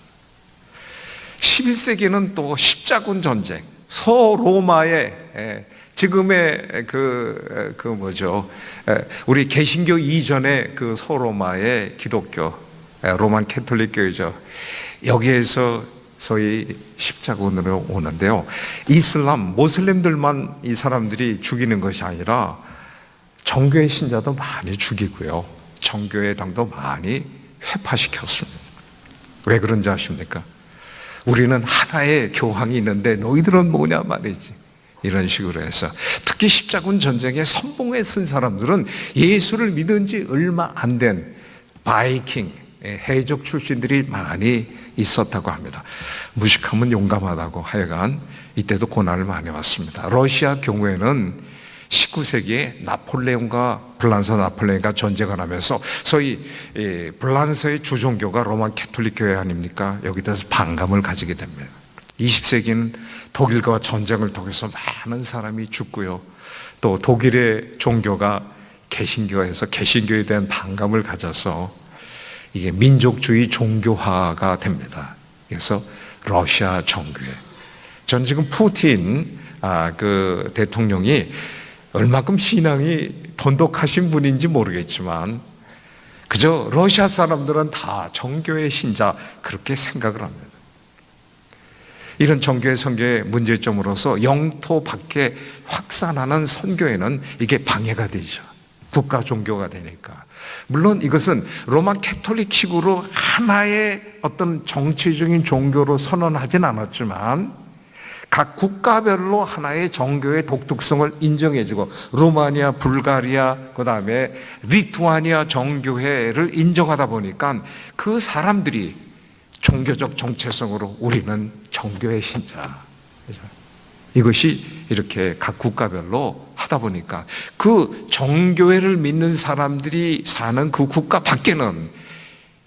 11세기는 또 십자군 전쟁, 서로마의 지금의 우리 개신교 이전의 그 서로마의 기독교, 로만 캐톨릭 교회죠. 여기에서 소위 십자군으로 오는데요. 이슬람, 모슬렘들만 이 사람들이 죽이는 것이 아니라 정교회 신자도 많이 죽이고요. 정교회 당도 많이 회파시켰습니다. 왜 그런지 아십니까? 우리는 하나의 교황이 있는데 너희들은 뭐냐 말이지. 이런 식으로 해서 특히 십자군 전쟁에 선봉에 쓴 사람들은 예수를 믿은 지 얼마 안 된 바이킹, 해적 출신들이 많이 있었다고 합니다. 무식하면 용감하다고 하여간 이때도 고난을 많이 받습니다. 러시아 경우에는 19세기에 나폴레옹과 나폴레옹과 전쟁을 하면서 소위 불란서의 주종교가 로만 캐톨릭 교회 아닙니까? 여기다서 반감을 가지게 됩니다. 20세기는 독일과 전쟁을 통해서 많은 사람이 죽고요. 또 독일의 종교가 개신교에서 개신교에 대한 반감을 가져서 이게 민족주의 종교화가 됩니다. 그래서 러시아 정교회. 전 지금 푸틴 그 대통령이 얼마큼 신앙이 돈독하신 분인지 모르겠지만 그저 러시아 사람들은 다 정교회 신자 그렇게 생각을 합니다. 이런 정교회 선교의 문제점으로서 영토 밖에 확산하는 선교회는 이게 방해가 되죠. 국가 종교가 되니까. 물론 이것은 로마 캐톨릭식으로 하나의 어떤 정치적인 종교로 선언하진 않았지만 각 국가별로 하나의 종교의 독특성을 인정해주고 루마니아, 불가리아, 그 다음에 리투아니아 정교회를 인정하다 보니까 그 사람들이 종교적 정체성으로 우리는 정교회 신자. 이것이 이렇게 각 국가별로 하다 보니까 그 정교회를 믿는 사람들이 사는 그 국가 밖에는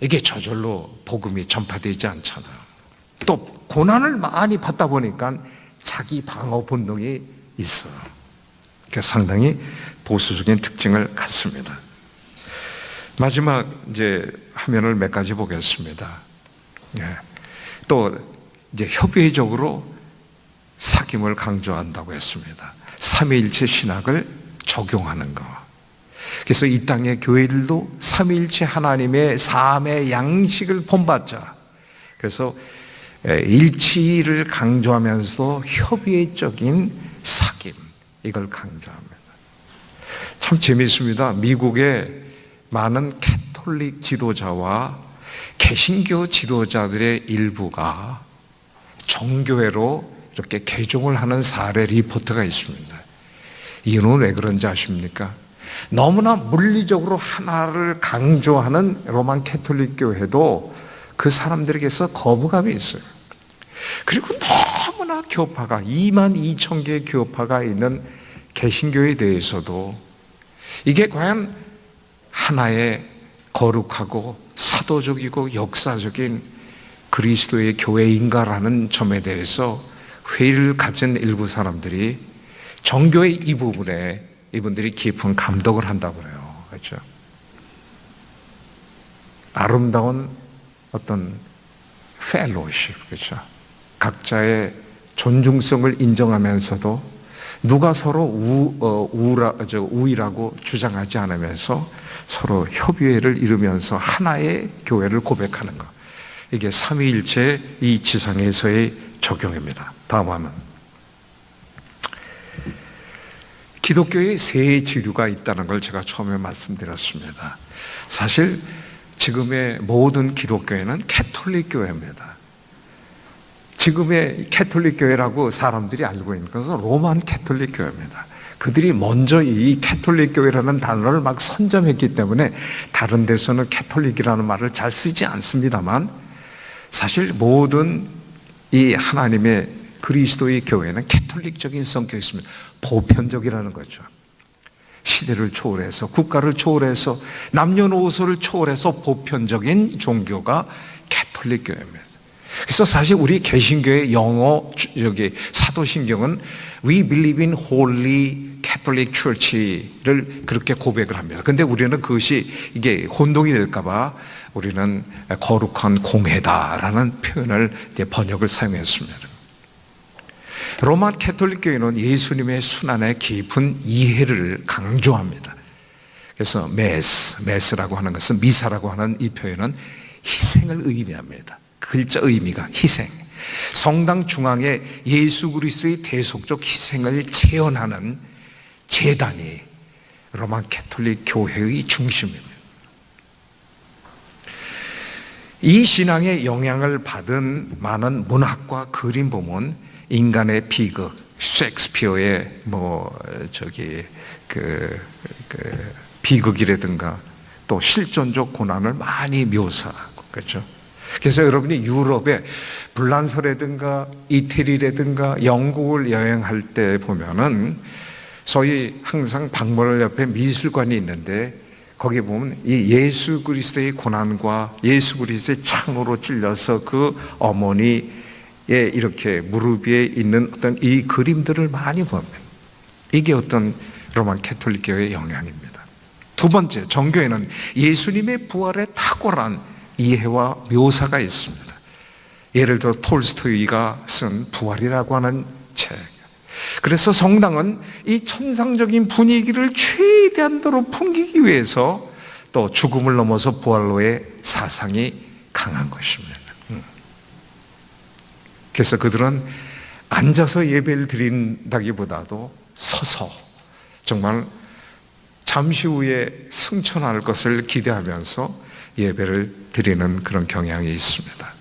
이게 저절로 복음이 전파되지 않잖아요. 또 고난을 많이 받다 보니까 자기 방어 본능이 있어요. 상당히 보수적인 특징을 갖습니다. 마지막 이제 화면을 몇 가지 보겠습니다. 또 이제 협의적으로 사귐을 강조한다고 했습니다. 삼위일체 신학을 적용하는 것. 그래서 이 땅의 교회들도 삼위일체 하나님의 삶의 양식을 본받자. 그래서 일치를 강조하면서 협의적인 사귐, 이걸 강조합니다. 참 재미있습니다. 미국의 많은 캐톨릭 지도자와 개신교 지도자들의 일부가 정교회로 이렇게 개종을 하는 사례 리포트가 있습니다. 이유는 왜 그런지 아십니까? 너무나 물리적으로 하나를 강조하는 로만 캐톨릭 교회도 그 사람들에게서 거부감이 있어요. 그리고 너무나 교파가 22,000개의 교파가 있는 개신교에 대해서도 이게 과연 하나의 거룩하고 사도적이고 역사적인 그리스도의 교회인가라는 점에 대해서 회의를 가진 일부 사람들이 정교의 이 부분에 이분들이 깊은 감독을 한다고 그래요. 그렇죠? 아름다운 어떤 펠로우십, 그렇죠? 각자의 존중성을 인정하면서도 누가 서로 우위라고 주장하지 않으면서 서로 협의회를 이루면서 하나의 교회를 고백하는 것. 이게 삼위일체 이 지상에서의 적용입니다. 다음 화면. 기독교의 세 지류가 있다는 걸 제가 처음에 말씀드렸습니다. 사실 지금의 모든 기독교회는 캐톨릭 교회입니다. 지금의 캐톨릭 교회라고 사람들이 알고 있는 것은 로만 캐톨릭 교회입니다. 그들이 먼저 이 캐톨릭 교회라는 단어를 막 선점했기 때문에 다른 데서는 캐톨릭이라는 말을 잘 쓰지 않습니다만 사실 모든 이 하나님의 그리스도의 교회는 캐톨릭적인 성격이 있습니다. 보편적이라는 거죠. 시대를 초월해서 국가를 초월해서 남녀노소를 초월해서 보편적인 종교가 캐톨릭 교회입니다. 그래서 사실 우리 개신교의 영어 사도신경은 We believe in Holy Catholic Church를 그렇게 고백을 합니다. 그런데 우리는 그것이 이게 혼동이 될까봐 우리는 거룩한 공회다라는 표현을 이제 번역을 사용했습니다. 로마 캐톨릭 교회는 예수님의 순환의 깊은 이해를 강조합니다. 그래서 메스라고 하는 것은 미사라고 하는 이 표현은 희생을 의미합니다. 글자 의미가 희생. 성당 중앙에 예수 그리스도의 대속적 희생을 체현하는 제단이 로마 캐톨릭 교회의 중심입니다. 이 신앙의 영향을 받은 많은 문학과 그림 보면 인간의 비극, 셰익스피어의 비극이라든가 또 실존적 고난을 많이 묘사하고 그렇죠. 그래서 여러분이 유럽의 불란서라든가 이태리라든가 영국을 여행할 때 보면은 소위 항상 박물관 옆에 미술관이 있는데 거기 보면 이 예수 그리스도의 고난과 예수 그리스도의 창으로 찔려서 그 어머니의 이렇게 무릎 위에 있는 어떤 이 그림들을 많이 보면 이게 어떤 로만 캐톨릭 교회의 영향입니다. 두 번째, 정교회는 예수님의 부활에 탁월한 이해와 묘사가 있습니다. 예를 들어 톨스토이가 쓴 부활이라고 하는 책. 그래서 성당은 이 천상적인 분위기를 최대한도로 풍기기 위해서 또 죽음을 넘어서 부활로의 사상이 강한 것입니다. 그래서 그들은 앉아서 예배를 드린다기보다도 서서 정말 잠시 후에 승천할 것을 기대하면서 예배를 드리는 그런 경향이 있습니다.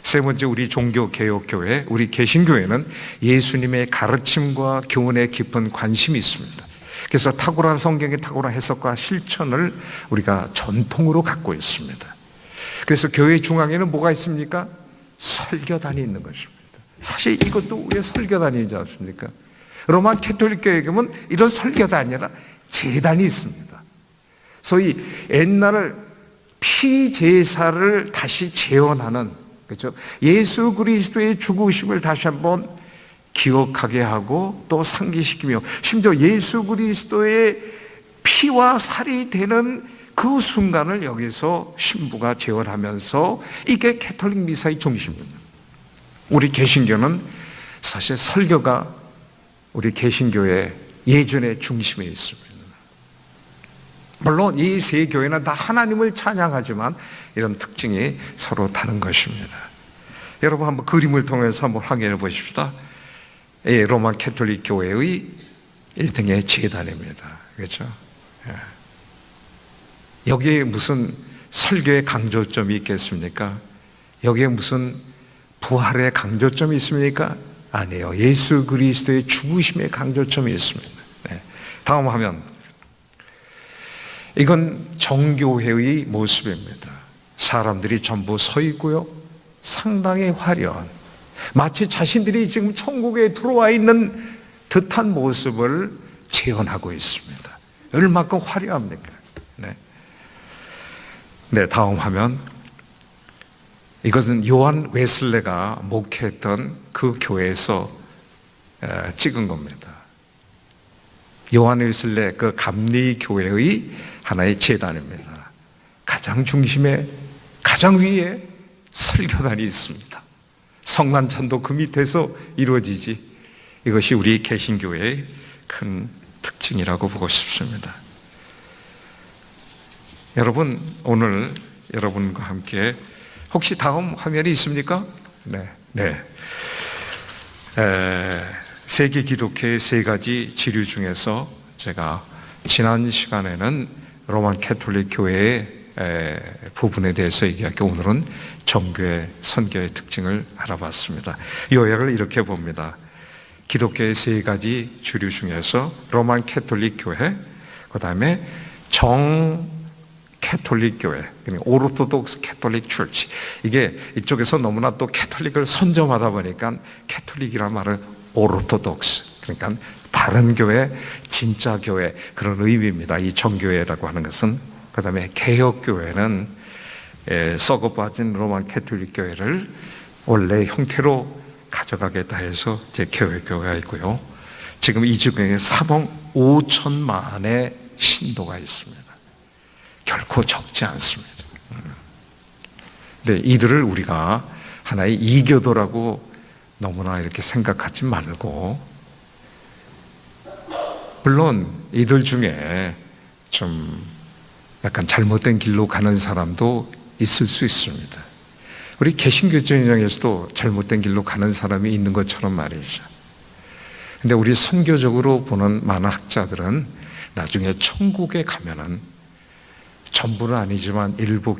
세 번째, 우리 종교개혁교회, 우리 개신교회는 예수님의 가르침과 교훈에 깊은 관심이 있습니다. 그래서 탁월한 성경의 탁월한 해석과 실천을 우리가 전통으로 갖고 있습니다. 그래서 교회 중앙에는 뭐가 있습니까? 설교단이 있는 것입니다. 사실 이것도 왜 설교단이지 않습니까? 로마 캐톨릭 교회 보면 이런 설교단이 아니라 제단이 있습니다. 소위 옛날 피제사를 다시 재현하는, 그렇죠? 예수 그리스도의 죽으심을 다시 한번 기억하게 하고 또 상기시키며 심지어 예수 그리스도의 피와 살이 되는 그 순간을 여기서 신부가 재현하면서 이게 캐톨릭 미사의 중심입니다. 우리 개신교는 사실 설교가 우리 개신교의 예전의 중심에 있습니다. 물론 이 세 교회는 다 하나님을 찬양하지만 이런 특징이 서로 다른 것입니다. 여러분 한번 그림을 통해서 한번 확인해 보십시다. 로마 캐톨릭 교회의 1등의 제단입니다. 그렇죠? 여기에 무슨 설교의 강조점이 있겠습니까? 여기에 무슨 부활의 강조점이 있습니까? 아니에요. 예수 그리스도의 죽으심의 강조점이 있습니다. 다음 화면. 이건 정교회의 모습입니다. 사람들이 전부 서 있고요. 상당히 화려한, 마치 자신들이 지금 천국에 들어와 있는 듯한 모습을 재현하고 있습니다. 얼마큼 화려합니까? 네, 다음 화면. 이것은 요한 웨슬레가 목회했던 그 교회에서 찍은 겁니다. 요한 웨슬레 그 감리 교회의 하나의 제단입니다. 가장 중심에, 가장 위에 설교단이 있습니다. 성만찬도 그 밑에서 이루어지지. 이것이 우리 개신교회의 큰 특징이라고 보고 싶습니다. 여러분, 오늘 여러분과 함께 혹시 다음 화면이 있습니까? 네. 세계 기독교의 세 가지 지류 중에서 제가 지난 시간에는 로만 캐톨릭 교회의 부분에 대해서 얘기할게 오늘은 정교회 선교의 특징을 알아봤습니다. 요약을 이렇게 봅니다. 기독교의 세 가지 주류 중에서 로만 캐톨릭 교회, 그 다음에 정 캐톨릭 교회, 오르토독스 캐톨릭 철치. 이게 이쪽에서 너무나 또 캐톨릭을 선점하다 보니까 캐톨릭이란 말은 오르토독스, 그러니까 다른 교회, 진짜 교회, 그런 의미입니다. 이 정교회라고 하는 것은. 그 다음에 개혁교회는 썩어 빠진 로만 캐톨릭 교회를 원래 형태로 가져가겠다 해서 이제 개혁교회가 있고요. 지금 이 중에 3억 5천만의 신도가 있습니다. 결코 적지 않습니다. 근데 이들을 우리가 하나의 이교도라고 너무나 이렇게 생각하지 말고, 물론 이들 중에 좀 약간 잘못된 길로 가는 사람도 있을 수 있습니다. 우리 개신교 진영에서도 잘못된 길로 가는 사람이 있는 것처럼 말이죠. 근데 우리 선교적으로 보는 많은 학자들은 나중에 천국에 가면은 전부는 아니지만 일부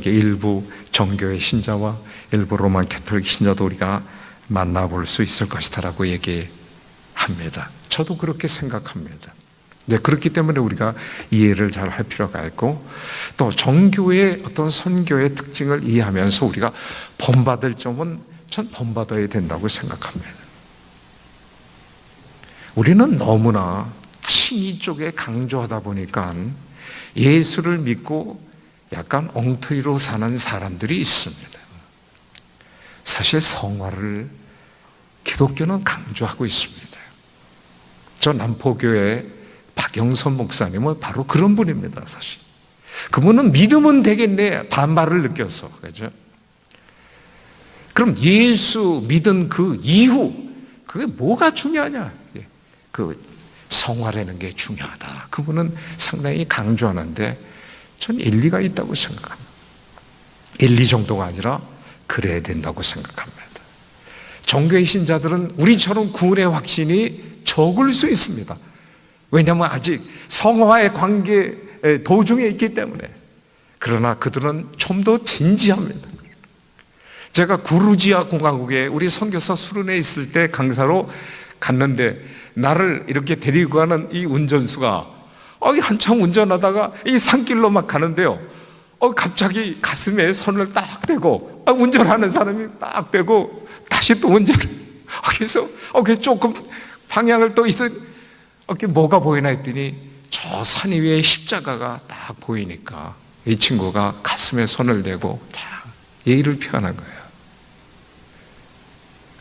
일부 정교회 신자와 일부 로만 캐톨릭 신자도 우리가 만나볼 수 있을 것이다라고 얘기합니다. 저도 그렇게 생각합니다. 네, 그렇기 때문에 우리가 이해를 잘 할 필요가 있고, 또 정교의 어떤 선교의 특징을 이해하면서 우리가 본받을 점은 전 본받아야 된다고 생각합니다. 우리는 너무나 칭의 쪽에 강조하다 보니까 예수를 믿고 약간 엉터리로 사는 사람들이 있습니다. 사실 성화를 기독교는 강조하고 있습니다. 저 남포교회 박영선 목사님은 바로 그런 분입니다. 사실 그분은 믿으면 되겠네 반발을 느껴서, 그죠? 그럼 예수 믿은 그 이후 그게 뭐가 중요하냐? 그 성화라는 게 중요하다. 그분은 상당히 강조하는데 전 일리가 있다고 생각합니다. 1, 2 정도가 아니라 그래야 된다고 생각합니다. 종교의 신자들은 우리처럼 구원의 확신이 적을 수 있습니다. 왜냐하면 아직 성화의 관계 도중에 있기 때문에. 그러나 그들은 좀 더 진지합니다. 제가 구르지아 공화국에 우리 선교사 수련회 있을 때 강사로 갔는데 나를 이렇게 데리고 가는 이 운전수가 한참 운전하다가 이 산길로 막 가는데요. 갑자기 가슴에 손을 딱 대고 운전하는 사람이 딱 대고 다시 또 운전을 그래서 조금 방향을 또 뭐가 보이나 했더니 저 산 위에 십자가가 딱 보이니까 이 친구가 가슴에 손을 대고 딱 예의를 표현한 거예요.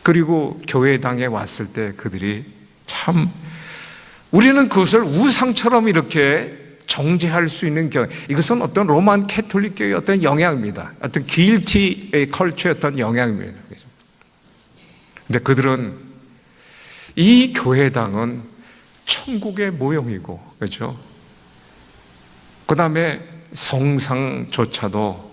그리고 교회당에 왔을 때 그들이 참 우리는 그것을 우상처럼 이렇게 정죄할 수 있는 이것은 어떤 로만 캐톨릭교의 어떤 영향입니다. 어떤 길티 컬처의 어떤 영향입니다. 근데 그들은 이 교회당은 천국의 모형이고, 그렇죠? 그 다음에 성상조차도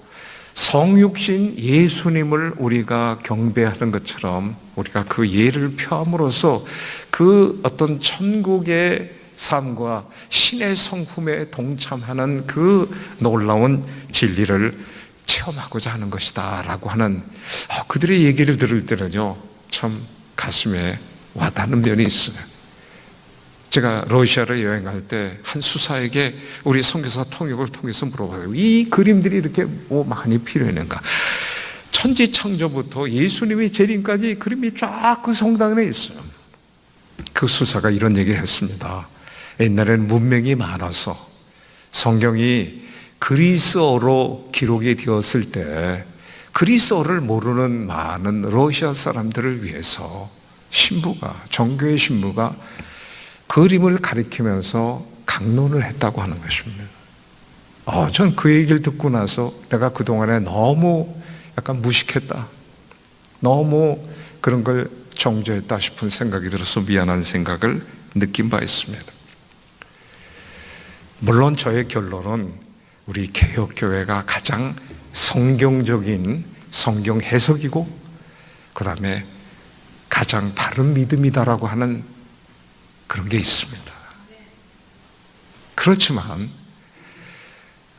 성육신 예수님을 우리가 경배하는 것처럼 우리가 그 예를 표함으로써 그 어떤 천국의 삶과 신의 성품에 동참하는 그 놀라운 진리를 체험하고자 하는 것이다 라고 하는 그들의 얘기를 들을 때는요 참 가슴에 와닿는 면이 있어요. 제가 러시아를 여행할 때 한 수사에게 우리 선교사 통역을 통해서 물어봐요. 이 그림들이 이렇게 뭐 많이 필요했는가? 천지창조부터 예수님의 재림까지 그림이 쫙 그 성당 안에 있어요. 그 수사가 이런 얘기를 했습니다. 옛날에는 문명이 많아서 성경이 그리스어로 기록이 되었을 때 그리스어를 모르는 많은 러시아 사람들을 위해서 정교의 신부가 그림을 가리키면서 강론을 했다고 하는 것입니다. 전 그 얘기를 듣고 나서 내가 그동안에 너무 약간 무식했다. 너무 그런 걸 정죄했다 싶은 생각이 들어서 미안한 생각을 느낀 바 있습니다. 물론 저의 결론은 우리 개혁교회가 가장 성경적인 성경 해석이고 그 다음에 가장 바른 믿음이다라고 하는 그런 게 있습니다. 그렇지만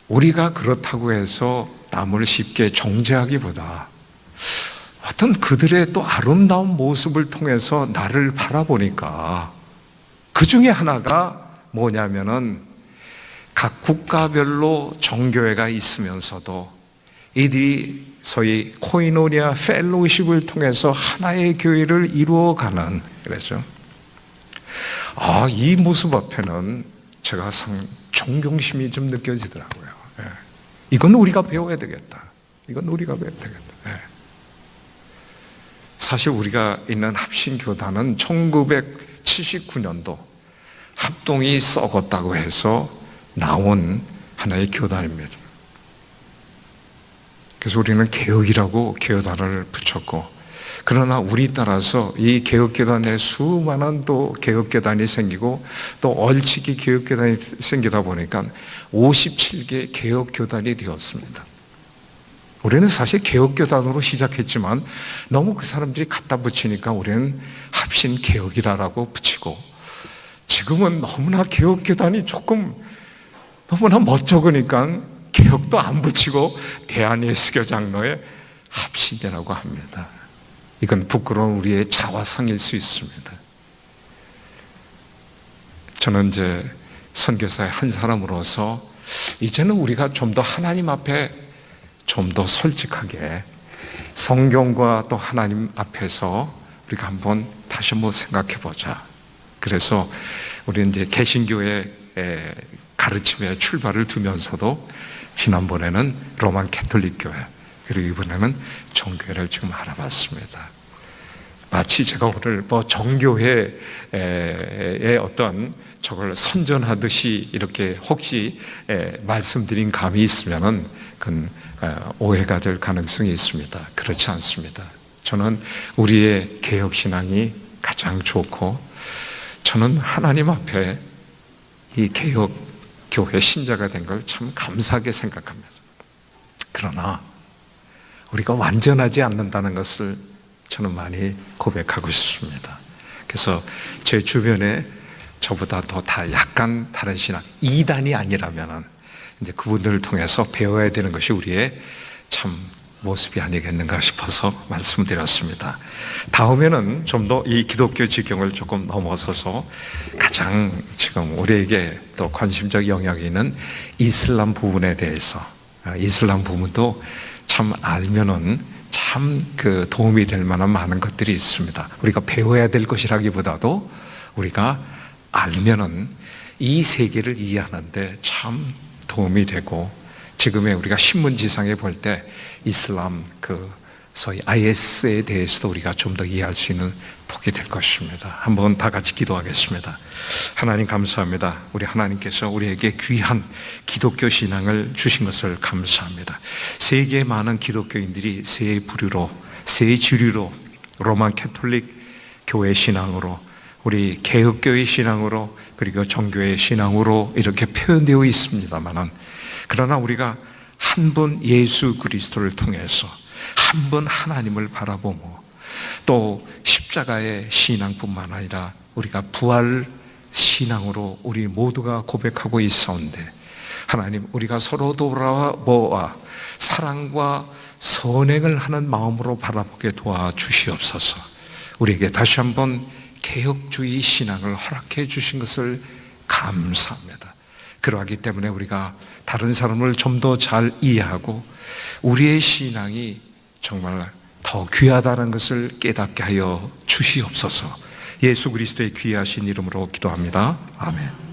우리가 그렇다고 해서 남을 쉽게 정죄하기보다 어떤 그들의 또 아름다운 모습을 통해서 나를 바라보니까 그 중에 하나가 뭐냐면은 각 국가별로 정교회가 있으면서도 이들이 소위 코이노니아 펠로우십을 통해서 하나의 교회를 이루어가는 그랬죠. 이 모습 앞에는 제가 존경심이 좀 느껴지더라고요. 이건 우리가 배워야 되겠다. 이건 우리가 배워야 되겠다. 사실 우리가 있는 합신교단은 1979년도 합동이 썩었다고 해서 나온 하나의 교단입니다. 그래서 우리는 개혁이라고 교단을 붙였고 그러나 우리 따라서 이 개혁교단에 수많은 또 개혁교단이 생기고 또 얼치기 개혁교단이 생기다 보니까 57개 개혁교단이 되었습니다. 우리는 사실 개혁교단으로 시작했지만 너무 그 사람들이 갖다 붙이니까 우리는 합신개혁이라고 붙이고 지금은 너무나 개혁교단이 조금 너무나 멋쩍으니까 개혁도 안 붙이고 대한예수교 장로의 합신이라고 합니다. 이건 부끄러운 우리의 자화상일 수 있습니다. 저는 이제 선교사의 한 사람으로서 이제는 우리가 좀 더 하나님 앞에 좀 더 솔직하게 성경과 또 하나님 앞에서 우리가 한번 다시 한번 생각해 보자. 그래서 우리 이제 개신교의 가르침에 출발을 두면서도 지난번에는 로만 캐톨릭 교회 그리고 이번에는 정교회를 지금 알아봤습니다. 마치 제가 오늘 정교회의 어떤 저걸 선전하듯이 이렇게 혹시 말씀드린 감이 있으면은 그건 오해가 될 가능성이 있습니다. 그렇지 않습니다. 저는 우리의 개혁신앙이 가장 좋고, 저는 하나님 앞에 이 개혁교회 신자가 된 걸 참 감사하게 생각합니다. 그러나 우리가 완전하지 않는다는 것을 저는 많이 고백하고 싶습니다. 그래서 제 주변에 저보다 더 다 약간 다른 신앙, 이단이 아니라면은 이제 그분들을 통해서 배워야 되는 것이 우리의 참 모습이 아니겠는가 싶어서 말씀드렸습니다. 다음에는 좀 더 이 기독교 지경을 조금 넘어서서 가장 지금 우리에게 또 관심적 영역이 있는 이슬람 부분에 대해서, 이슬람 부분도 참 알면은 참 그 도움이 될 만한 많은 것들이 있습니다. 우리가 배워야 될 것이라기보다도 우리가 알면은 이 세계를 이해하는데 참 도움이 되고, 지금의 우리가 신문지상에 볼 때 이슬람 소위 IS에 대해서도 우리가 좀 더 이해할 수 있는 복이 될 것입니다. 한번 다 같이 기도하겠습니다. 하나님 감사합니다. 우리 하나님께서 우리에게 귀한 기독교 신앙을 주신 것을 감사합니다. 세계의 많은 기독교인들이 세 부류로, 세 주류로, 로만 캐톨릭 교회 신앙으로, 우리 개혁교회 신앙으로, 그리고 정교회 신앙으로 이렇게 표현되어 있습니다만은, 그러나 우리가 한 분 예수 그리스도를 통해서 한 분 하나님을 바라보고, 또 십자가의 신앙뿐만 아니라 우리가 부활 신앙으로 우리 모두가 고백하고 있사온데, 하나님, 우리가 서로 돌아보아 사랑과 선행을 하는 마음으로 바라보게 도와주시옵소서. 우리에게 다시 한번 개혁주의 신앙을 허락해 주신 것을 감사합니다. 그러하기 때문에 우리가 다른 사람을 좀 더 잘 이해하고 우리의 신앙이 정말 더 귀하다는 것을 깨닫게 하여 주시옵소서. 예수 그리스도의 귀하신 이름으로 기도합니다. 아멘.